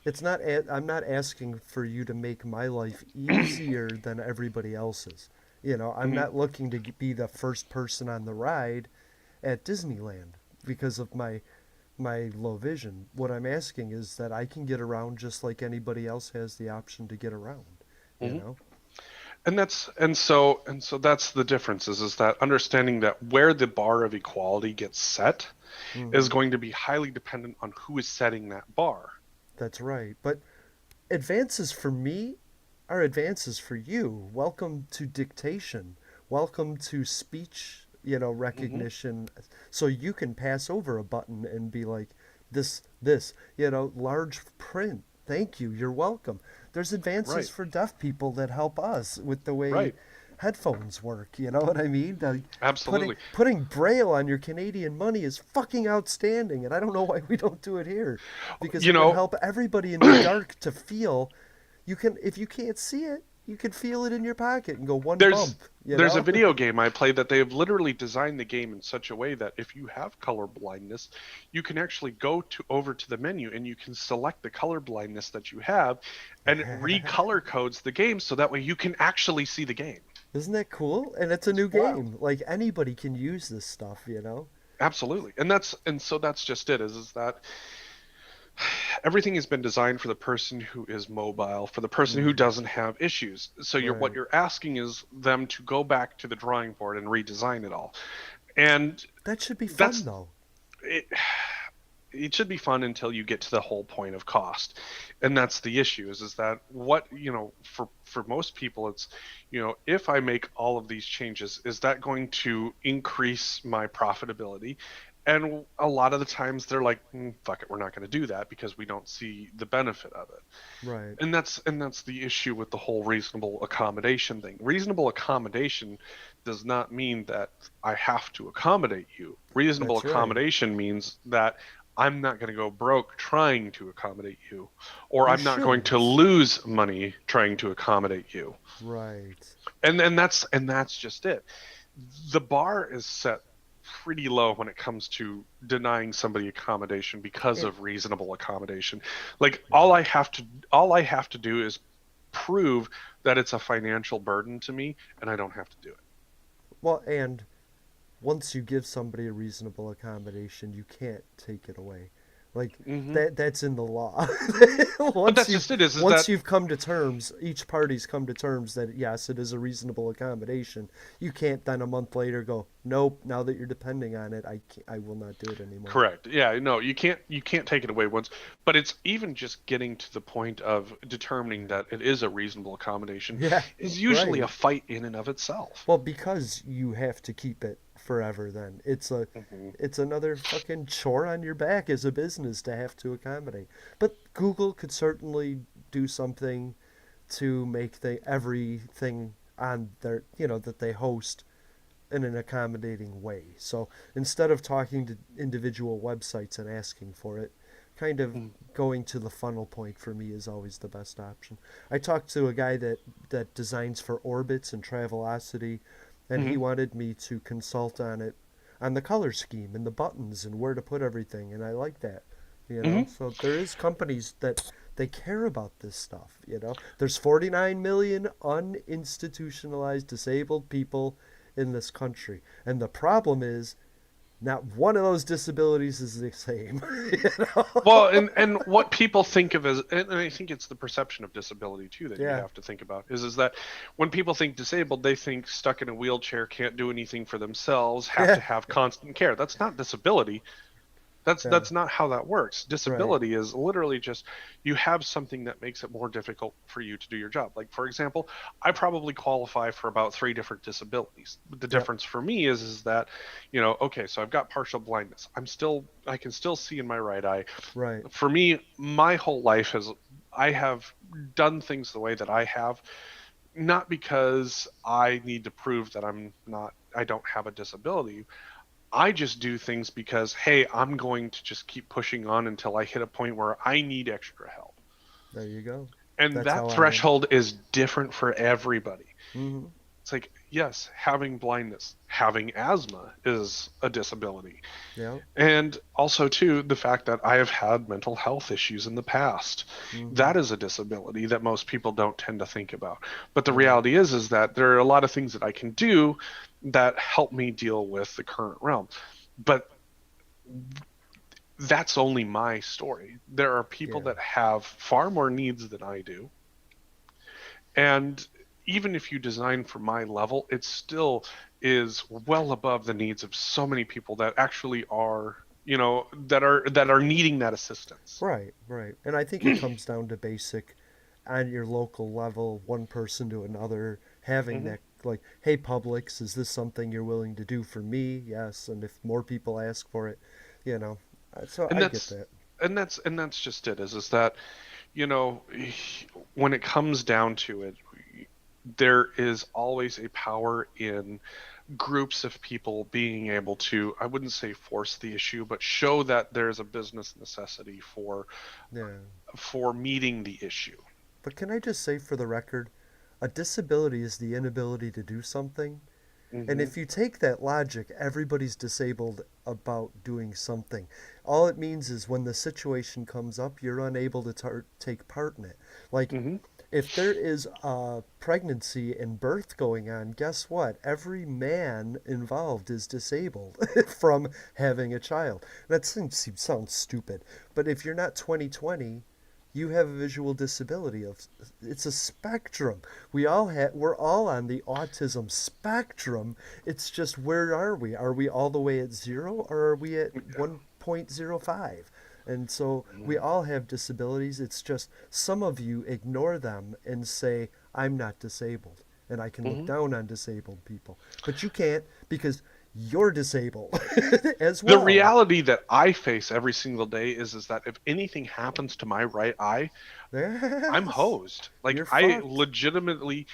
I'm not asking for you to make my life easier than everybody else's. I'm Hmm. not looking to be the first person on the ride at Disneyland because of my low vision. What I'm asking is that I can get around just like anybody else has the option to get around, you Hmm. know? And so that's the difference is that understanding that where the bar of equality gets set is Mhm. going to be highly dependent on who is setting that bar. That's right. But advances for me are advances for you. Welcome to dictation. Welcome to speech, Hmm. recognition. So you can pass over a button and be like, this, large print. Thank you. You're welcome. There's advances Right. for deaf people that help us with the way Right. headphones work. You know what I mean? Like putting Absolutely. putting braille on your Canadian money is fucking outstanding, and I don't know why we don't do it here, because You it would know, help everybody in the dark to feel. You can, if you can't see it, you can feel it in your pocket and go one there's bump. there's a video game I play that they have literally designed the game in such a way that if you have color blindness, you can actually go to over to the menu and you can select the color blindness that you have, and it recolor codes the game so that way you can actually see the game. Isn't that cool? And it's a It's new wild. game. Like anybody can use this stuff. Absolutely. And so that's just it is that everything has been designed for the person who is mobile, for the person who Hmm. doesn't have issues. So what Right. you're asking is them to go back to the drawing board and redesign it all. And That should be fun that's though. it. It should be fun until you get to the whole point of cost, and that's the issue is that what for most people it's if I make all of these changes, is that going to increase my profitability? And a lot of the times they're like, fuck it, we're not going to do that because we don't see the benefit of it. Right. And that's the issue with the whole reasonable accommodation thing. Reasonable accommodation does not mean that I have to accommodate you. Reasonable That's right. accommodation means that I'm not going to go broke trying to accommodate you, or You I'm not going to shouldn't. lose money trying to accommodate you. Right. And that's just it. The bar is set pretty low when it comes to denying somebody accommodation because And of reasonable accommodation. Like yeah. all I have to do is prove that it's a financial burden to me and I don't have to do it. Well, and once you give somebody a reasonable accommodation, you can't take it away. Like Hmm. that's in the law. But once that's you've just it. Is once that you've come to terms, each party's come to terms that yes, it is a reasonable accommodation. You can't then a month later go, nope. Now that you're depending on it, I will not do it anymore. correct? Yeah, no, you can't take it away once. But it's even just getting to the point of determining that it is a reasonable accommodation Yeah, is usually a right. fight in and of itself. Well, because you have to keep it forever then. Hmm. It's another fucking chore on your back as a business to have to accommodate. But Google could certainly do something to make everything on their, that they host in an accommodating way. So instead of talking to individual websites and asking for it, kind of going to the funnel point for me is always the best option. I talked to a guy that designs for orbits and Travelocity, and he Hmm. wanted me to consult on it, on the color scheme and the buttons and where to put everything, and I like that. Hmm. So there is companies that they care about this stuff. There's 49 million uninstitutionalized disabled people in this country. And the problem is, not one of those disabilities is the same. you Well, know? and what people think of as, and I think it's the perception of disability too that you Yeah, have to think about is that when people think disabled, they think stuck in a wheelchair, can't do anything for themselves, have yeah, to have constant care. That's not disability. That's yeah, that's not how that works. right, Disability is literally just you have something that makes it more difficult for you to do your job. Like for example, I probably qualify for about three different disabilities. But the yep, difference for me is that, okay, so I've got partial blindness. I can still see in my right eye. right, For me, my whole life has I have done things the way that I have, not because I need to prove that I don't have a disability. I just do things because, hey, I'm going to just keep pushing on until I hit a point where I need extra help. there you go. And That's that how I am. threshold is different for everybody. Hmm. It's like, yes, having blindness, having asthma is a disability. Yep. And also, too, the fact that I have had mental health issues in the past. Hmm. That is a disability that most people don't tend to think about. But the Right. reality is that there are a lot of things that I can do that help me deal with the current realm. But that's only my story. There are people Yeah. that have far more needs than I do. And even if you design for my level, it still is well above the needs of so many people that actually are, that are needing that assistance. Right. Right. And I think it comes down to basic, on your local level, one person to another, having Hmm. that, like, hey, Publix, is this something you're willing to do for me? Yes. And if more people ask for it, you know. So And I get that's that. and that's just it is that, you know, when it comes down to it, there is always a power in groups of people being able to, I wouldn't say force the issue, but show that there's a business necessity Yeah. for meeting the issue. But can I just say for the record, a disability is the inability to do something. And Hmm. if you take that logic, everybody's disabled about doing something. All it means is when the situation comes up, you're unable to take part in it. Like, Hmm. if there is a pregnancy and birth going on, guess what? Every man involved is disabled from having a child. That sounds stupid, but if you're not 2020, you have a visual disability of, it's a spectrum. We're all on the autism spectrum. It's just, where are we? Are we all the way at 0, or are we at 1.05? And so we all have disabilities. It's just some of you ignore them and say, I'm not disabled and I can look Hmm. down on disabled people. But you can't, because you're disabled as The well. reality that I face every single day is that if anything happens to my right eye, I'm Yes. hosed. Like You're I fucked. legitimately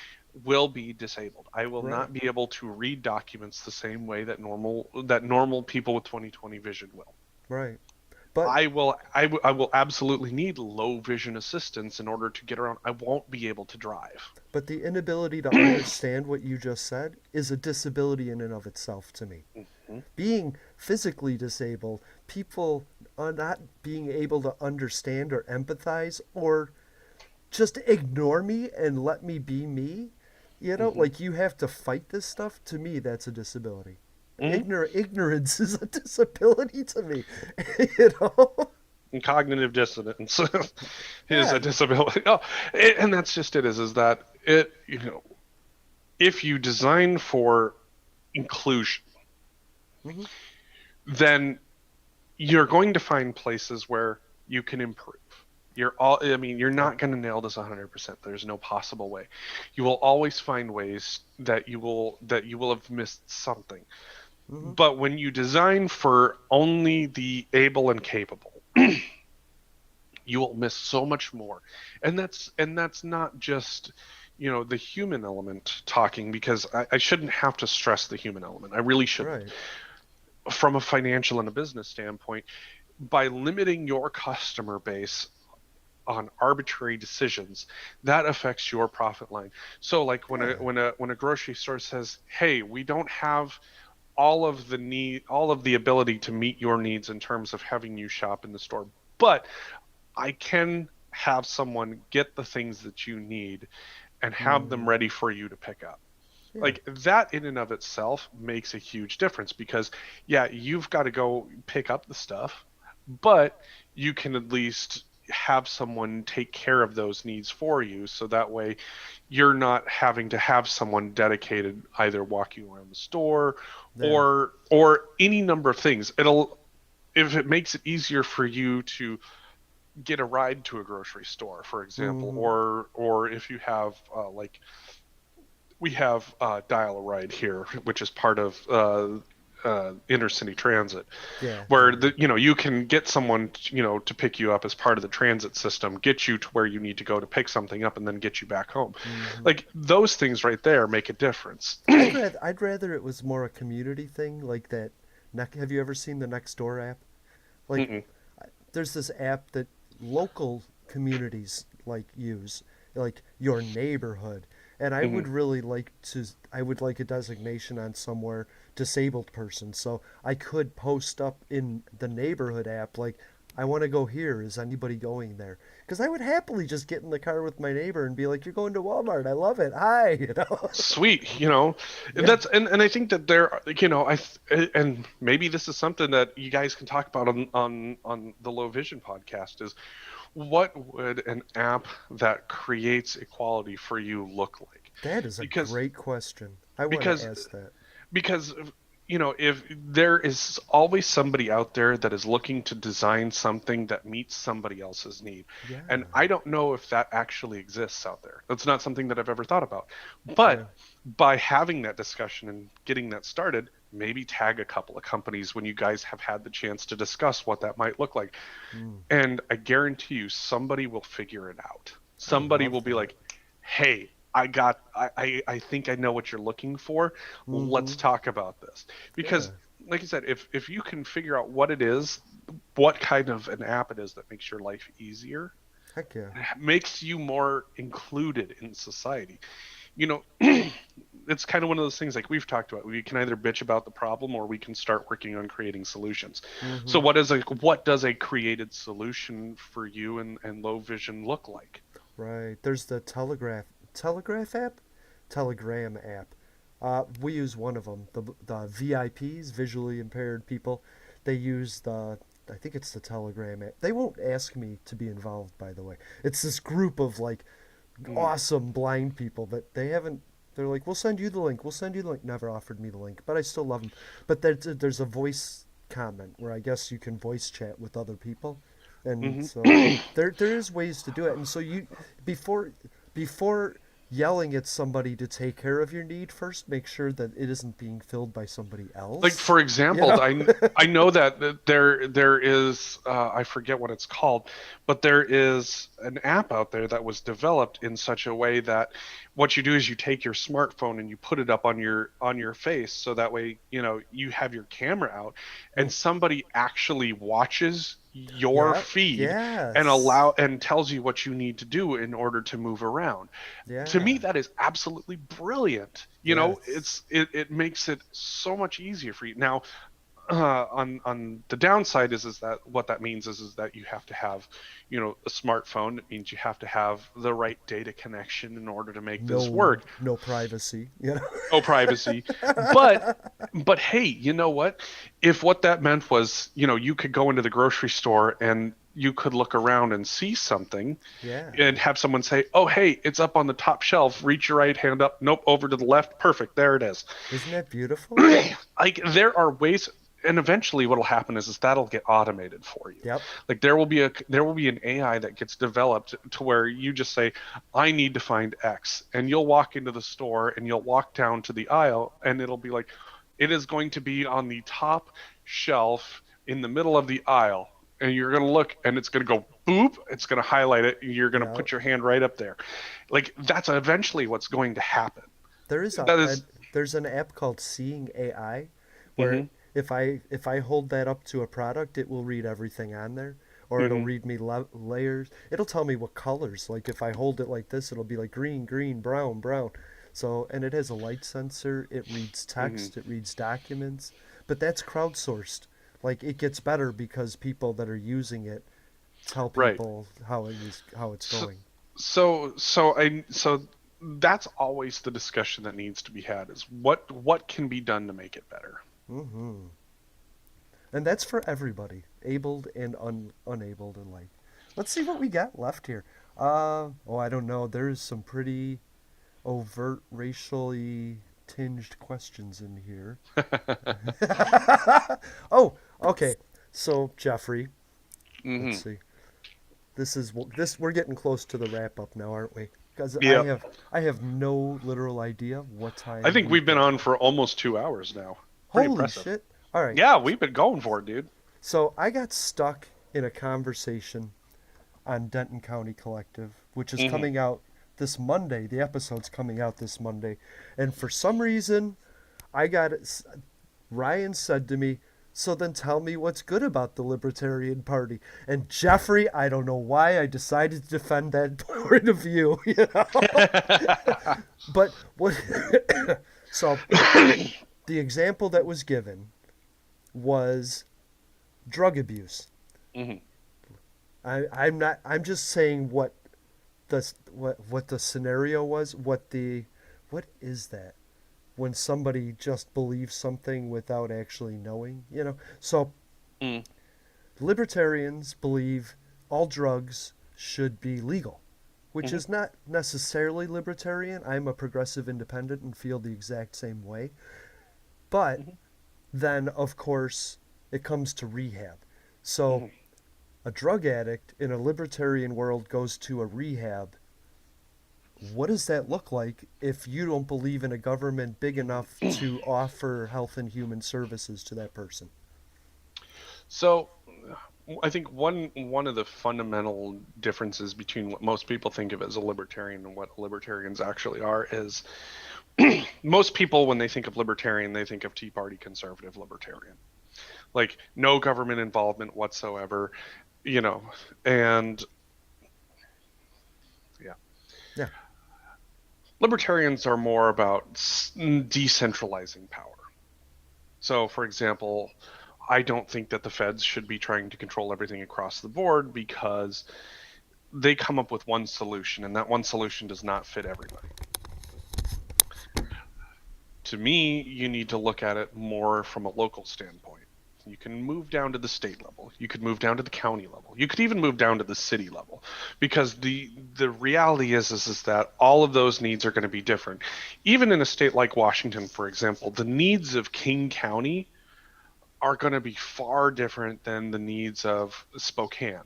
will be disabled. I will Right. not be able to read documents the same way that normal people with 20/20 vision will. Right. But I will absolutely need low vision assistance in order to get around. I won't be able to drive. but the inability to understand what you just said is a disability in and of itself to me. Mhm. Being physically disabled, people are not being able to understand or empathize or just ignore me and let me be me. Mhm. Like, you have to fight this stuff. To me, that's a disability. Mhm. Ignorance is a disability to me. you know? cognitive dissonance is Yeah. a disability. Oh, and that's just it. Is that it? If you design for inclusion, Hmm. then you're going to find places where you can improve. I mean, you're Yeah. not going to nail this 100%. There's no possible way. You will always find ways that you will have missed something. Hmm. But when you design for only the able and capable, you will miss so much more. And that's not just the human element talking, because I shouldn't have to stress the human element. I really shouldn't. Right. From a financial and a business standpoint, by limiting your customer base on arbitrary decisions, that affects your profit line. So like Yeah. when a grocery store says, "Hey, we don't have all of the ability to meet your needs in terms of having you shop in the store, but I can have someone get the things that you need and have them Hmm. ready for you to pick up." Yeah. Like that in and of itself makes a huge difference, because yeah, you've got to go pick up the stuff, but you can at least have someone take care of those needs for you, so that way you're not having to have someone dedicated either walking around the store Yeah. or any number of things. It'll If it makes it easier for you to get a ride to a grocery store, for example, Hmm. or if you have like we have Dial a Ride here, which is part of intercity transit, Yeah. where Yeah. Yeah. you can get someone to pick you up as part of the transit system, get you to where you need to go to pick something up, and then get you back home. Hmm. Like those things right there make a difference. I'd rather it was more a community thing like that. Have you ever seen the Nextdoor app? Like, Mm-mm. there's this app that local communities like use, like your neighborhood. And Mm-hmm. I would like a designation on somewhere disabled person. So I could post up in the neighborhood app, like, I want to go here. Is anybody going there? Because I would happily just get in the car with my neighbor and be like, "You're going to Walmart. I love it. Hi." Sweet, Yeah. and I think that there, and maybe this is something that you guys can talk about on the Low Vision podcast, is what would an app that creates equality for you look like? That is a Because great question. I want to because ask that. because if there is always somebody out there that is looking to design something that meets somebody else's need, and Yeah. I don't know if that actually exists out there. That's not something that I've ever thought about. But Yeah. by having that discussion and getting that started, maybe tag a couple of companies when you guys have had the chance to discuss what that might look like, Mm, and I guarantee you somebody will figure it out. I Somebody love will be that. like, "Hey, I think I know what you're looking for. Mm-hmm. Let's talk about this." Yeah. Because like I said, if you can figure out what it is, what kind of an app it is that makes your life easier, Heck yeah. makes you more included in society. You know, it's kind of one of those things like we've talked about. We can either bitch about the problem or we can start working on creating solutions. So Mm-hmm. what does a created solution for you and low vision look like? Right. There's the Telegraph app, Telegram app. We use one of them. The VIPs, visually impaired people. They use I think it's the Telegram app. They won't ask me to be involved, by the way. It's this group of like Mm, awesome blind people that they haven't. They're like, "We'll send you the link. We'll send you the link." Never offered me the link, but I still love them. But there's a voice comment where I guess you can voice chat with other people, and so mhm. there is ways to do it. And so before before yelling at somebody to take care of your need, first make sure that it isn't being filled by somebody Like else. for You example, know? I know that there is I forget what it's called, but there is an app out there that was developed in such a way that what you do is you take your smartphone and you put it up on your face, so that way you have your camera out and somebody actually watches your Yeah. feed Yes. and tells you what you need to do in order to move around. To me, Yeah. that is absolutely brilliant. Yes. It makes it so much easier for you. Now, on the downside is that what that means is that you have to have a smartphone. It means you have to have the right data connection in order to make this No, work. no privacy. You No privacy. know. But hey, you know what? If what that meant was you could go into the grocery store and you could look around and see something Yeah. and have someone say, "Oh, hey, it's up on the top shelf. Reach your right hand up. Nope, over to the left. Perfect. There it is." Isn't that beautiful? Like there are ways, and eventually what'll happen is that'll get automated for you. Yep. Like there will be an AI that gets developed to where you just say, "I need to find X," and you'll walk into the store and you'll walk down to the aisle and it'll be like, it is going to be on the top shelf in the middle of the aisle. And you're going to look and it's going to go boop. It's going to highlight it. You're going to Yep. put your hand right up there. Like that's eventually what's going to happen. There is That is, there's an app called Seeing AI where mm-hmm, if I hold that up to a product, it will read everything on there, or it'll mm-hmm, read me layers. It'll tell me what colors. Like if I hold it like this, it'll be like green, green, brown, brown. So, and it has a light sensor. It reads mm-hmm. text. It reads documents. But that's crowdsourced. Like it gets better because people that are using it tell Right. people how it's So, going. so that's always the discussion that needs to be had is what can be done to make it better. Hmm. And that's for everybody, abled and unabled alike. Let's see what we got left here. Oh, I don't know. There's some pretty overt racially tinged questions in here. Oh, okay. So, Jeffrey, let's Hmm. see. This we're getting close to the wrap up now, aren't we? Because Yep. I have no literal idea what I time think we've we've been got. on for almost 2 hours now. Pretty Holy impressive. shit. All right. Yeah, we've been going for it, dude. So, I got stuck in a conversation on Denton County Collective, which is Hmm. coming out this Monday. The episode's coming out this Monday. And for some reason, I got it. Ryan said to me, "So then tell me what's good about the Libertarian Party." And Jeffrey, I don't know why I decided to defend that point of view, you know. But what so the example that was given was drug abuse. Hmm. I'm not I'm just saying what the scenario was, what is that? When somebody just believes something without actually knowing, you know? So Mm. libertarians believe all drugs should be legal, which Hmm. is not necessarily libertarian. I'm a progressive independent and feel the exact same way. But Hmm. then, of course, it comes to rehab. So Hmm. a drug addict in a libertarian world goes to a rehab. What does that look like if you don't believe in a government big enough to offer health and human services to that person? So, I think one of the fundamental differences between what most people think of as a libertarian and what libertarians actually are is most people, when they think of libertarian, they think of Tea Party conservative libertarian, like no government involvement whatsoever, you know, and yeah. Yeah. Libertarians are more about decentralizing power. So, for example, I don't think that the feds should be trying to control everything across the board because they come up with one solution, and that one solution does not fit everybody. To me, you need to look at it more from a local standpoint. You can move down to the state level. You could move down to the county level. You could even move down to the city level, because the reality is that all of those needs are going to be different. Even in a state like Washington, for example, the needs of King County are going to be far different than the needs of Spokane.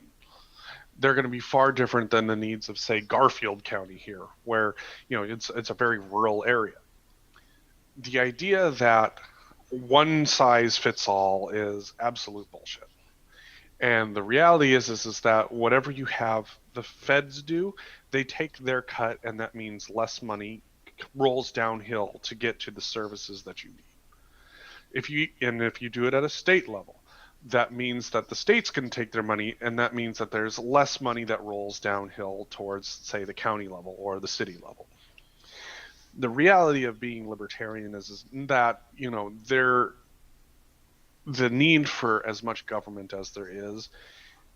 They're going to be far different than the needs of, say, Garfield County here, where it's a very rural area. The idea that one size fits all is absolute bullshit. And the reality is that whatever you have the feds do, they take their cut, and that means less money rolls downhill to get to the services that you need. If you do it at a state level, that means that the states can take their money, and that means that there's less money that rolls downhill towards, say, the county level or the city level. The reality of being libertarian is that the need for as much government as there is,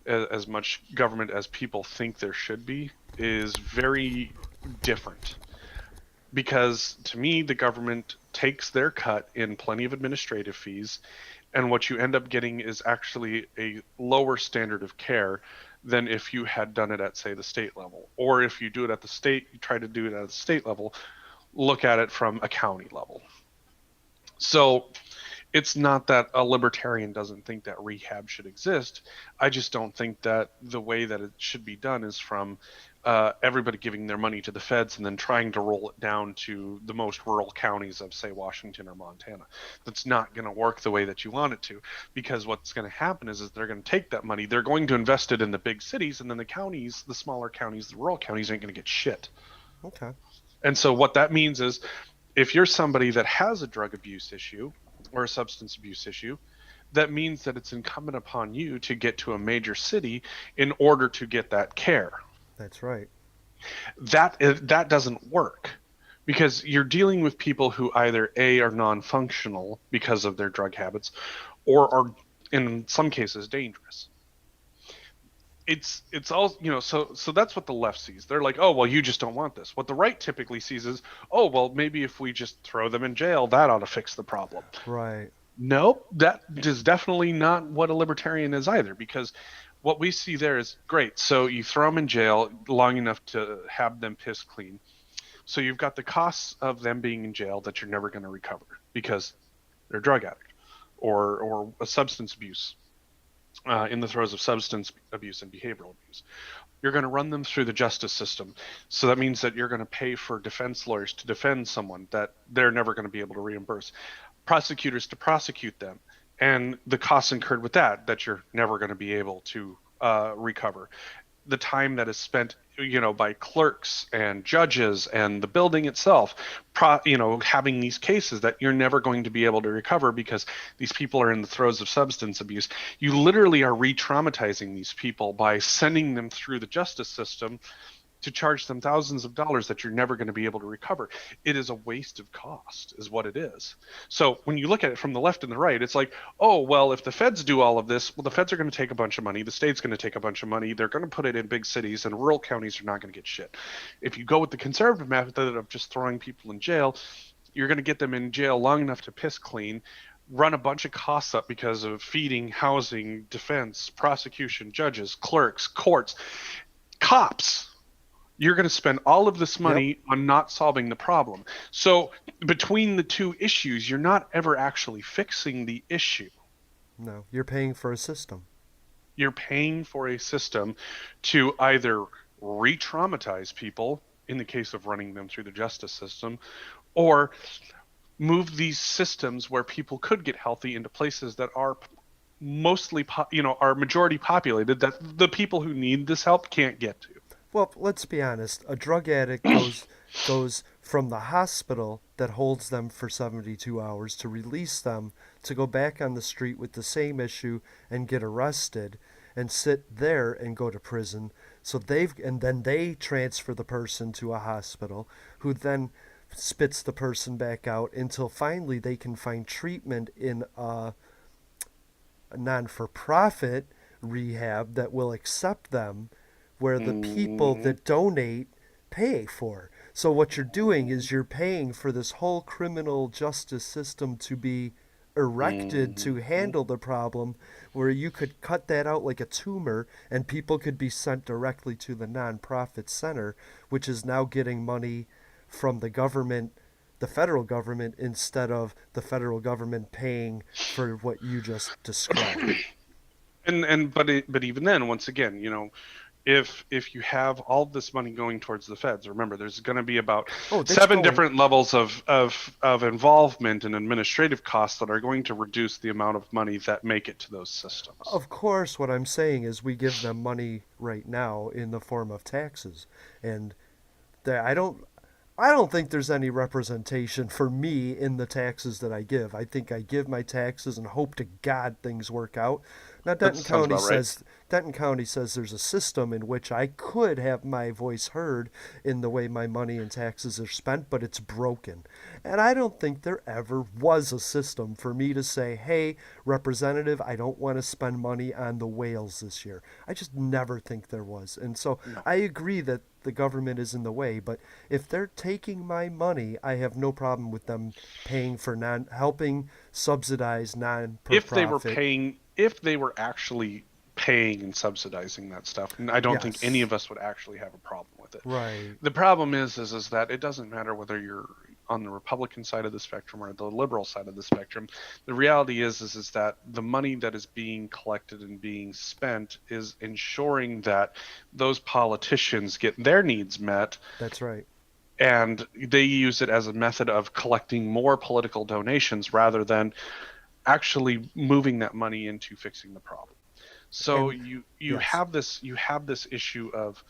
as much government as people think there should be, is very different. Because to me, the government takes their cut in plenty of administrative fees, And what you end up getting is actually a lower standard of care than if you had done it at, say, the state level. Or if you do it at the state, you try to do it at the state level, look at it from a county level. So it's not that a libertarian doesn't think that rehab should exist. I just don't think that the way that it should be done is from everybody giving their money to the feds and then trying to roll it down to the most rural counties of, say, Washington or Montana. That's not going to work the way that you want it to, because what's going to happen is they're going to take that money, they're going to invest it in the big cities, and then the counties, the smaller counties, the rural counties ain't going to get shit. Okay. And so what that means is if you're somebody that has a drug abuse issue or a substance abuse issue, that means that it's incumbent upon you to get to a major city in order to get that care. That's right. That doesn't work because you're dealing with people who either A, are non-functional because of their drug habits, or are in some cases dangerous. It's all, so that's what the left sees. They're like, oh well, you just don't want this. What the right typically sees is, oh well, maybe if we just throw them in jail, that ought to fix the problem. Right. Nope, that is definitely not what a libertarian is either, because what we see there is great. So you throw them in jail long enough to have them piss clean. So you've got the costs of them being in jail that you're never going to recover because they're a drug addict or a substance abuse, in the throes of substance abuse and behavioral abuse. You're going to run them through the justice system. So that means that you're going to pay for defense lawyers to defend someone that they're never going to be able to reimburse, prosecutors to prosecute them, and the costs incurred with that you're never going to be able to recover. The time that is spent, by clerks and judges and the building itself, having these cases that you're never going to be able to recover because these people are in the throes of substance abuse. You literally are re-traumatizing these people by sending them through the justice system to charge them thousands of dollars that you're never going to be able to recover. It is a waste of cost, is what it is. So when you look at it from the left and the right, it's like, oh, well, if the feds do all of this, well, the feds are going to take a bunch of money. The state's going to take a bunch of money. They're going to put it in big cities, and rural counties are not going to get shit. If you go with the conservative method of just throwing people in jail, you're going to get them in jail long enough to piss clean, run a bunch of costs up because of feeding, housing, defense, prosecution, judges, clerks, courts, cops. You're going to spend all of this Yep. money on not solving the problem. So between the two issues, you're not ever actually fixing the issue. No, you're paying for a system. You're paying for a system to either re-traumatize people in the case of running them through the justice system, or move these systems where people could get healthy into places that are mostly, are majority populated, that the people who need this help can't get to. Well, let's be honest. A drug addict goes from the hospital that holds them for 72 hours to release them to go back on the street with the same issue and get arrested and sit there and go to prison. So and then they transfer the person to a hospital who then spits the person back out until finally they can find treatment in a non-for-profit rehab that will accept them, where the people Mm-hmm. that donate pay for. So what you're doing is you're paying for this whole criminal justice system to be erected to Mm-hmm. handle the problem, where you could cut that out like a tumor and people could be sent directly to the nonprofit center, which is now getting money from the government, the federal government, instead of the federal government paying for what you just described. But even then, once again, if you have all this money going towards the feds, remember there's going to be about Oh, that's seven going. different levels of involvement and administrative costs that are going to reduce the amount of money that make it to those systems. Of course, what I'm saying is we give them money right now in the form of taxes, and I don't think there's any representation for me in the taxes that I give. I think I give my taxes and hope to God things work out. Now That sounds about right. Denton County says there's a system in which I could have my voice heard in the way my money and taxes are spent, but it's broken. And I don't think there ever was a system for me to say, "Hey, representative, I don't want to spend money on the whales this year." I just never think there was. And so No. I agree that the government is in the way, but if they're taking my money, I have no problem with them paying for non helping subsidize non for If they were profit. paying, if they were actually paying and subsidizing that stuff, and I don't think any Yes. of us would actually have a problem with it. Right. The problem is that it doesn't matter whether you're on the Republican side of the spectrum or the liberal side of the spectrum. The reality is that the money that is being collected and being spent is ensuring that those politicians get their needs met, That's right. and they use it as a method of collecting more political donations rather than actually moving that money into fixing the problem. So And you yes. have this issue of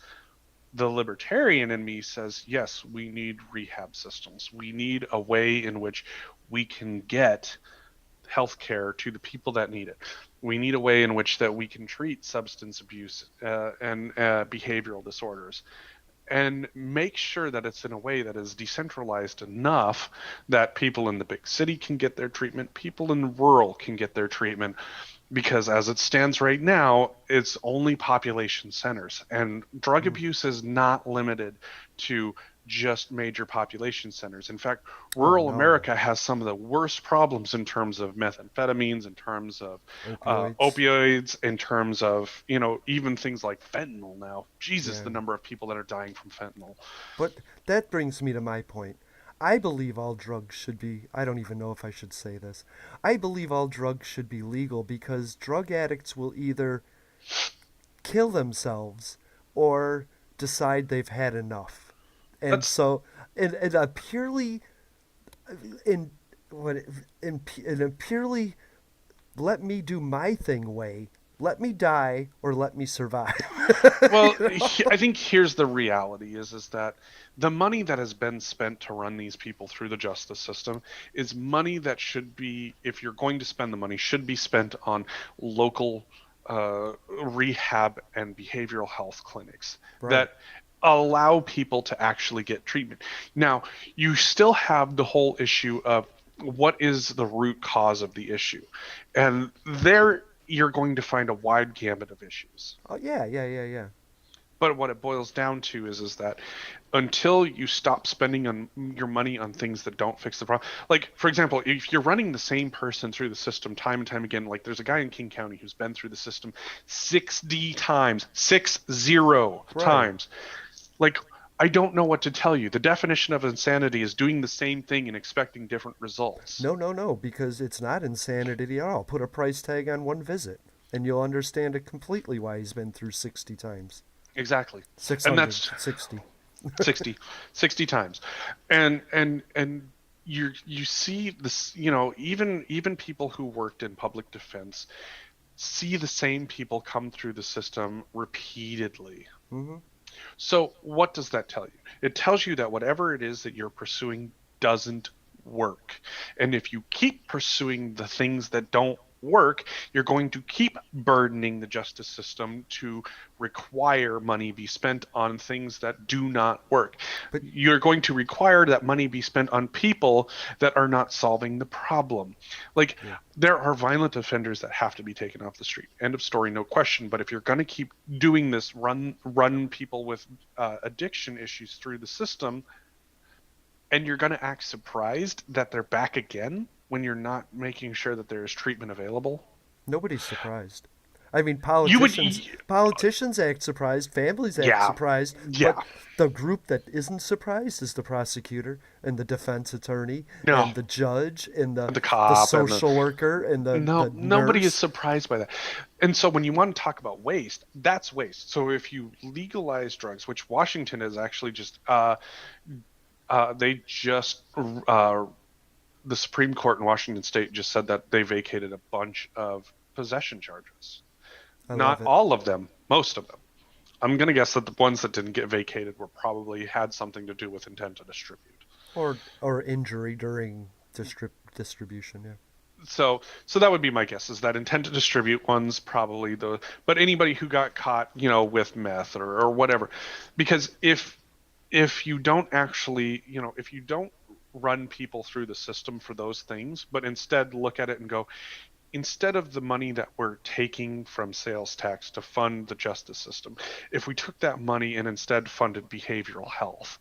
the libertarian in me says, yes, we need rehab systems. We need a way in which we can get healthcare to the people that need it. We need a way in which that we can treat substance abuse and behavioral disorders, and make sure that it's in a way that is decentralized enough that people in the big city can get their treatment, people in rural can get their treatment, because as it stands right now, it's only population centers. And drug Mm. abuse is not limited to just major population centers. In fact, Oh rural no. America has some of the worst problems in terms of methamphetamines, in terms of Opioids. opioids, in terms of, even things like fentanyl now. Jesus, Yeah. the number of people that are dying from fentanyl. But that brings me to my point. I believe all drugs should be, I don't even know if I should say this. I believe all drugs should be legal because drug addicts will either kill themselves or decide they've had enough. And That's so, in a purely, in, what, in a purely let me do my thing way, let me die or let me survive. Well, You know? I think here's the reality is that the money that has been spent to run these people through the justice system is money that should be, if you're going to spend the money, should be spent on local rehab and behavioral health clinics Right. that allow people to actually get treatment. Now, you still have the whole issue of what is the root cause of the issue. And there you're going to find a wide gamut of issues. Oh yeah, yeah, yeah, yeah. But what it boils down to is that until you stop spending on your money on things that don't fix the problem, like for example, if you're running the same person through the system time and time again, like there's a guy in King County who's been through the system 60 times, 60 Right. times. Like, I don't know what to tell you. The definition of insanity is doing the same thing and expecting different results. No, no, no, because it's not insanity at all. Put a price tag on one visit, and you'll understand it completely why he's been through 60 times. Exactly. And that's 660. 60, 60 times. And you see this, even people who worked in public defense see the same people come through the system repeatedly. Mm-hmm. So what does that tell you? It tells you that whatever it is that you're pursuing doesn't work. And if you keep pursuing the things that don't work, you're going to keep burdening the justice system to require money be spent on things that do not work. But You're going to require that money be spent on people that are not solving the problem. Like, yeah, there are violent offenders that have to be taken off the street. End of story, no question. But if you're going to keep doing this, run people with addiction issues through the system, and you're going to act surprised that they're back again when you're not making sure that there is treatment available. nobody's surprised. I mean, You would, politicians act surprised, families act yeah, surprised, yeah, but the group that isn't surprised is the prosecutor and the defense attorney no, and the judge and the the cop and the social worker and no, the nobody is nurse. surprised by that. And so when you want to talk about waste, that's waste. So if you legalize drugs, which Washington is actually just they just the Supreme Court in Washington State just said that they vacated a bunch of possession charges. I love Not it. all of them, most of them. I'm gonna guess that the ones that didn't get vacated were probably had something to do with intent to distribute. Or injury during distribution, yeah. so that would be my guess, is that intent to distribute one's probably the, but anybody who got caught, with meth or whatever. Because if you don't actually, if you don't run people through the system for those things, but instead look at it and go, instead of the money that we're taking from sales tax to fund the justice system, if we took that money and instead funded behavioral health,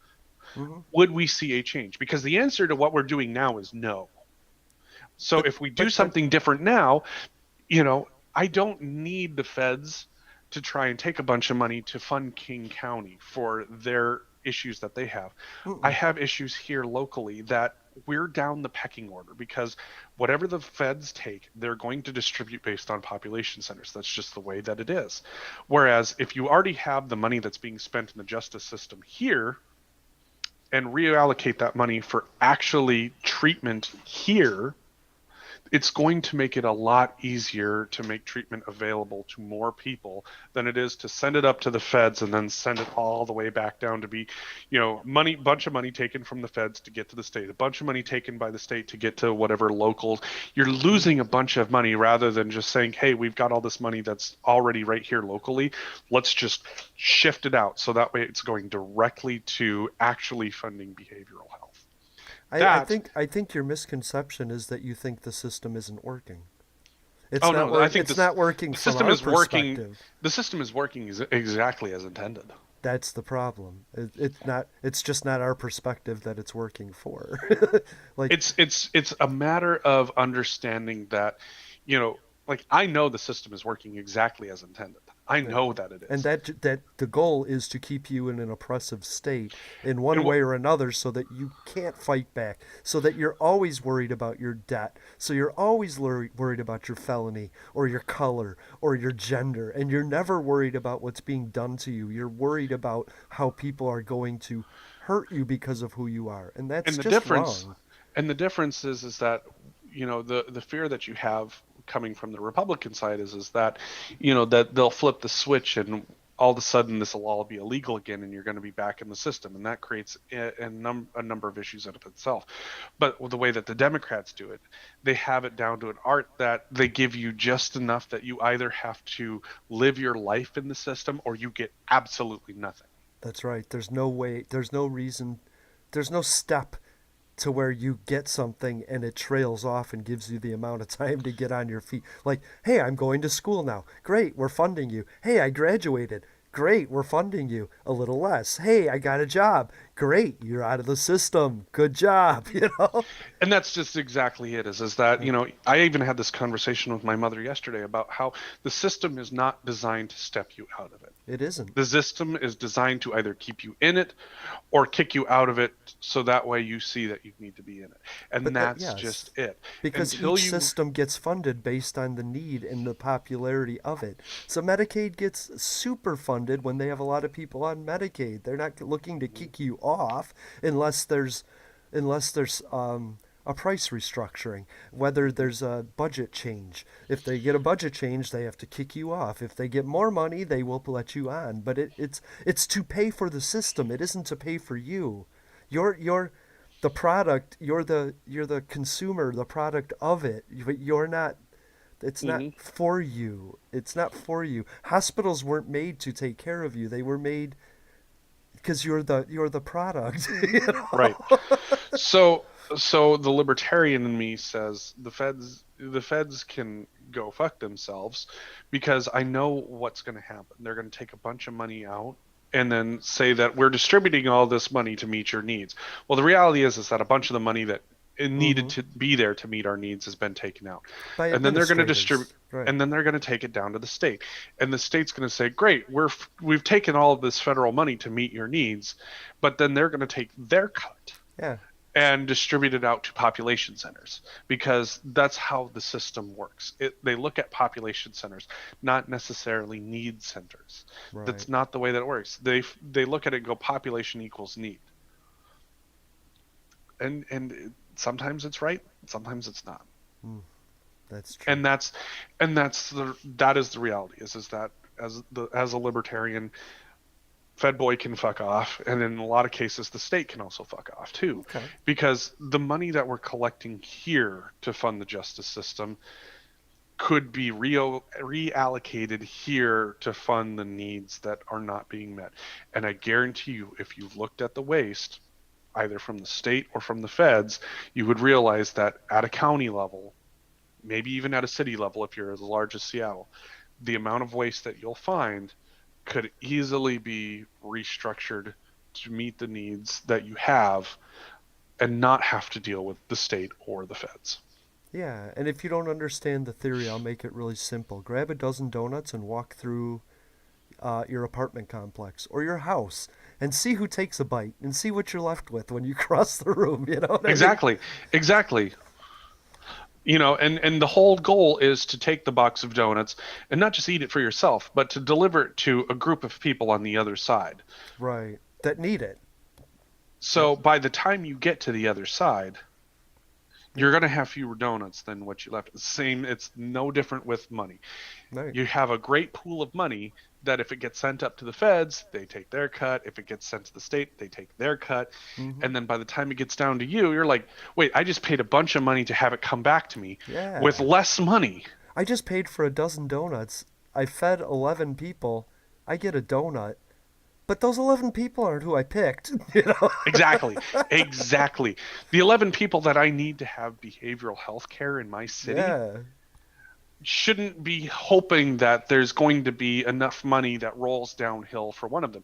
Hmm. would we see a change? Because the answer to what we're doing now is no. So But if we do but something different now, you know, I don't need the feds to try and take a bunch of money to fund King County for their issues that they have. I mm-mm. have issues here locally that we're down the pecking order, because whatever the feds take, they're going to distribute based on population centers. That's just the way that it is. Whereas if you already have the money that's being spent in the justice system here and reallocate that money for actually treatment here, it's going to make it a lot easier to make treatment available to more people than it is to send it up to the feds and then send it all the way back down to be, money, bunch of money taken from the feds to get to the state, a bunch of money taken by the state to get to whatever locals. You're Hmm. losing a bunch of money rather than just saying, hey, we've got all this money that's already right here locally. Let's just shift it out so that way it's going directly to actually funding behavioral health. That I think your misconception is that you think the system isn't working. Oh no, I think It's this not working the from system our is working. perspective. The system is working exactly as intended. That's the problem. It's not. It's just not our perspective that it's working for. Like, It's a matter of understanding that, you know, like I know the system is working exactly as intended. I yeah. know that it And is. that the goal is to keep you in an oppressive state in one And what way or another, so that you can't fight back, so that you're always worried about your debt, so you're always worried about your felony or your color or your gender, and you're never worried about what's being done to you. You're worried about how people are going to hurt you because of who you are, and that's and the just difference wrong. and the difference is that, the fear that you have coming from the Republican side is that, that they'll flip the switch and all of a sudden this will all be illegal again and you're going to be back in the system, and that creates a number of issues in of itself. But the way that the Democrats do it, they have it down to an art that they give you just enough that you either have to live your life in the system or you get absolutely nothing. That's right. There's no way, there's no reason, there's no step to where you get something and it trails off and gives you the amount of time to get on your feet. Like, hey, I'm going to school now. Great, we're funding you. Hey, I graduated. Great, we're funding you. A little less. Hey, I got a job. Great, you're out of the system. Good job, you know? And that's just exactly it, is that, Yeah, I even had this conversation with my mother yesterday about how the system is not designed to step you out of it. it isn't. The system is designed to either keep you in it or kick you out of it, so that way you see that you need to be in it. And But that, that's just yes, it. because Until each you system gets funded based on the need and the popularity of it. So Medicaid gets super funded when they have a lot of people on Medicaid. They're not looking to kick you off unless there's a price restructuring, whether there's a budget change. If they get a budget change, they have to kick you off. If they get more money, they will let you on. But it's to pay for the system. It isn't to pay for you. You're the product. You're the consumer, the product of it. But you're not. It's not Mhm. for you. It's not for you. Hospitals weren't made to take care of you. They were made because you're the product. You Right. know? So so the libertarian in me says the feds can go fuck themselves, because I know what's going to happen. They're going to take a bunch of money out and then say that we're distributing all this money to meet your needs. Well, the reality is that a bunch of the money that it needed Hmm. to be there to meet our needs has been taken out. By And then they're going to distribute administrators, right? and then they're going to take it down to the state. And the state's going to say, "Great, we've taken all of this federal money to meet your needs." But then they're going to take their cut Yeah. and distribute it out to population centers, because that's how the system works. They look at population centers, not necessarily need centers. Right. That's not the way that it works. They look at it and go, population equals need, and sometimes it's right, sometimes it's not. Mm, that's true. And that is the reality, is that as a libertarian, Fed boy can fuck off, and in a lot of cases, the state can also fuck off too, Okay. because the money that we're collecting here to fund the justice system could be reallocated here to fund the needs that are not being met. And I guarantee you, if you've looked at the waste, either from the state or from the feds, you would realize that at a county level, maybe even at a city level, if you're as large as Seattle, the amount of waste that you'll find could easily be restructured to meet the needs that you have and not have to deal with the state or the feds. Yeah, and if you don't understand the theory, I'll make it really simple. Grab a dozen donuts and walk through your apartment complex or your house and see who takes a bite and see what you're left with when you cross the room. You know what I mean? Exactly. Exactly. And the whole goal is to take the box of donuts and not just eat it for yourself, but to deliver it to a group of people on the other side. Right. That need it. Yep. So by the time you get to the other side, Yep. you're going to have fewer donuts than what you left. Same, it's no different with money. Right. You have a great pool of money that if it gets sent up to the feds, they take their cut. If it gets sent to the state, they take their cut. Mm-hmm. And then by the time it gets down to you, you're like, wait, I just paid a bunch of money to have it come back to me with Yeah. less money. I just paid for a dozen donuts. I fed 11 people. I get a donut. But those 11 people aren't who I picked, you know? Exactly. Exactly. The 11 people that I need to have behavioral health care in my city Yeah. shouldn't be hoping that there's going to be enough money that rolls downhill for one of them.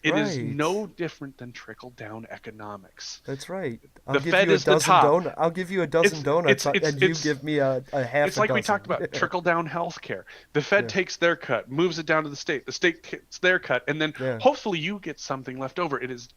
It is Right. no different than trickle down economics. That's right. I'll The give Fed you a is the dozen top. donut. I'll give you a dozen It's donuts, it's it's and you it's give me a half it's a like we talked dozen. about trickle down healthcare. The Fed Yeah. takes their cut, moves it down to the state. The state takes their cut, and then Yeah. hopefully you get something left over. It is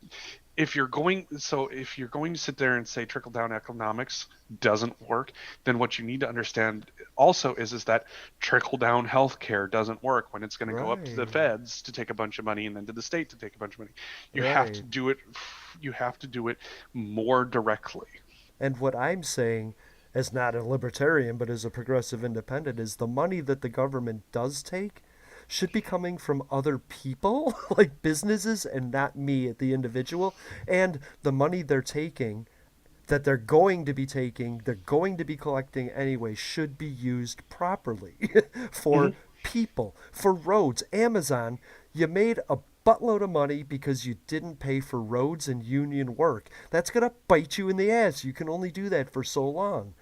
if you're going to sit there and say trickle down economics doesn't work, then what you need to understand also is that trickle down healthcare doesn't work when it's going to go up to the Right. feds to take a bunch of money and then to the state to take a bunch of money. You have to Right. do it you have to do it more directly. And what I'm saying, as not a libertarian but as a progressive independent, is the money that the government does take should be coming from other people, like businesses, and not me, the individual. And the money they're taking, that they're going to be taking, they're going to be collecting anyway, should be used properly for Mhm. people, for roads. Amazon, you made a buttload of money because you didn't pay for roads and union work. That's going to bite you in the ass. You can only do that for so long.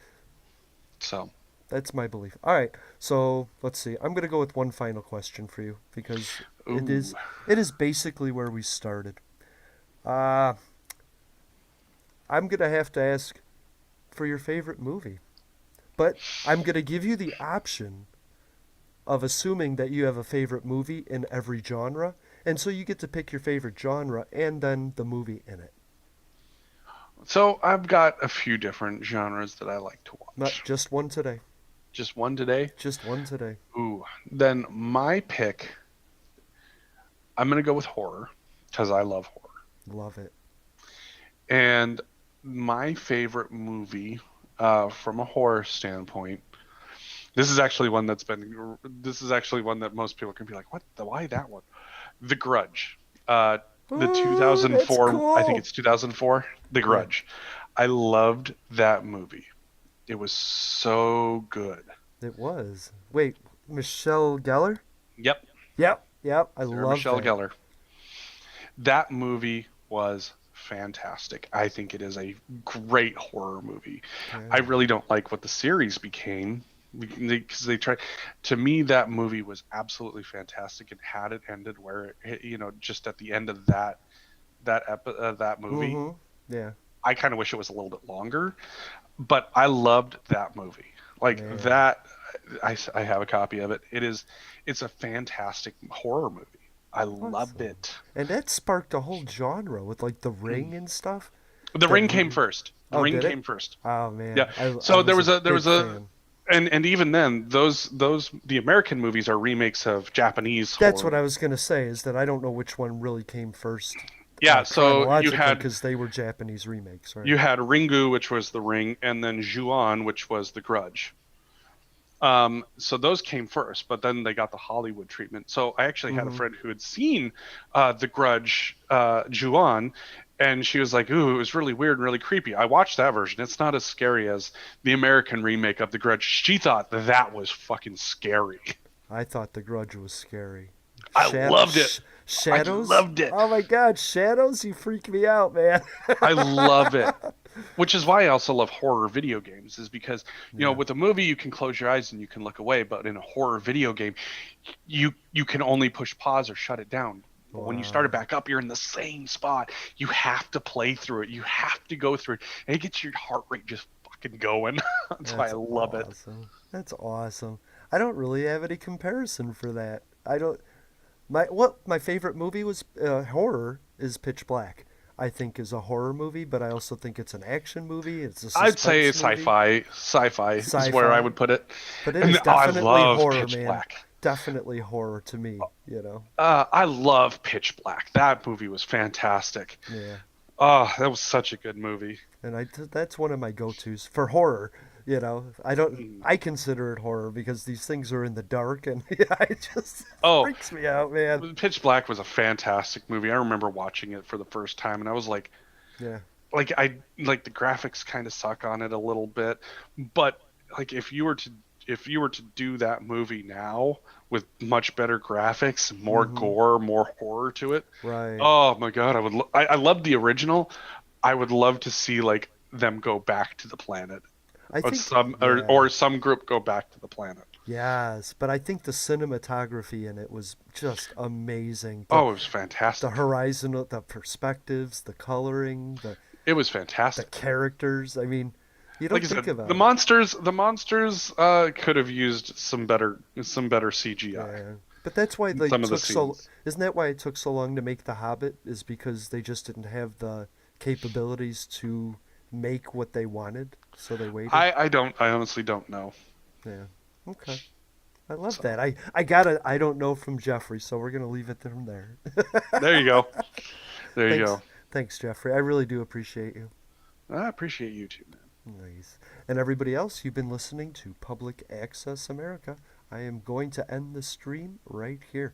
So, That's my belief. All right, so let's see. I'm going to go with one final question for you because ooh. it is basically where we started. Uh, I'm going to have to ask for your favorite movie. But I'm going to give you the option of assuming that you have a favorite movie in every genre. And so you get to pick your favorite genre and then the movie in it. So I've got a few different genres that I like to Not watch. just one today. Just one today. Just one today. Ooh. Then my pick, I'm gonna go with horror because I love horror. Love it. And my favorite movie, from a horror standpoint, this is actually one that most people can be like, what the why that one? The Grudge. The Ooh, that's 2004, I think cool. it's 2004, The Yeah, Grudge. I loved that movie. It was so good. it was. Wait, Michelle Gellar? Yep, Yep, yep. I Sarah love Michelle that. Gellar. That movie was fantastic. I think it is a great horror movie. I Yeah. really don't like what the series became because they try. To me, that movie was absolutely fantastic, and had it ended where just at the end of that movie, Mm-hmm. Yeah. I kind of wish it was a little bit longer. But I loved that movie. Like Man. that, I have a copy of it. It's a fantastic horror movie. I loved Awesome. it. And that sparked a whole genre with like The Ring and stuff. The That Ring came really. first. The Oh, Ring did it? came first. Oh Yeah. man, I So was a there was big a fan. and even then those the American movies are remakes of Japanese That's horror what I movies. was gonna say. Is that I don't know which one really came first, Yeah. So chronologically, because they were Japanese remakes, right? you had Ringu, which was The Ring, and then Ju-on, which was The Grudge. So those came first, but then they got the Hollywood treatment. So I actually had a Mm-hmm. friend who had seen The Grudge, Ju-on, and she was like, "Ooh, it was really weird and really creepy." I watched that version. It's not as scary as the American remake of The Grudge. She thought that was fucking scary. I thought The Grudge was scary. I loved it. I Shadows? loved it. Oh my God, Shadows! You freak me out, man. I love it. Which is why I also love horror video games, is because, Yeah. with a movie you can close your eyes and you can look away, but in a horror video game, you can only push pause or shut it down. But when you start it Wow. back up, you're in the same spot. You have to play through it. You have to go through it, and it gets your heart rate just fucking going. That's why I That's love it. awesome. That's awesome. I don't really have any comparison for that. I don't. My favorite movie was horror is Pitch Black. I think is a horror movie, but I also think it's an action movie. It's a I'd say suspense movie, sci-fi. Sci-fi is where I sci-fi. would put it. But it And is I definitely love horror, Pitch man. Black. Definitely horror to me. I love Pitch Black. That movie was fantastic. Yeah. Oh, that was such a good movie. And that's one of my go-tos for horror. I don't. Mm. I consider it horror because these things are in the dark, and yeah, it just Oh, freaks me out, man. Pitch Black was a fantastic movie. I remember watching it for the first time, and I was Yeah. like the graphics kind of suck on it a little bit, but like if you were to do that movie now with much better graphics, more Mm-hmm. gore, more horror to it, Right. oh my God, I loved the original. I would love to see like them go back to the planet, I or think. some Yeah. or some group go back to the planet. Yes, but I think the cinematography in it was just amazing. The Oh, it was the fantastic. horizon, the perspectives, the coloring, It was the fantastic. characters. I mean, you Like don't I think said, the about it. monsters, the monsters could have used some better CGI. Yeah. But that's why In they some of the took so. scenes. Isn't that why it took so long to make The Hobbit? Is because they just didn't have the capabilities to make what they wanted, so they waited. I honestly don't know. Yeah. Okay. I love So that. I got it. I don't know from Jeffrey, so we're gonna leave it from there. there you go. There you Thanks, go. thanks, Jeffrey. I really do appreciate you. I appreciate you too, man. Nice. And everybody else, you've been listening to Public Access America. I am going to end the stream right here.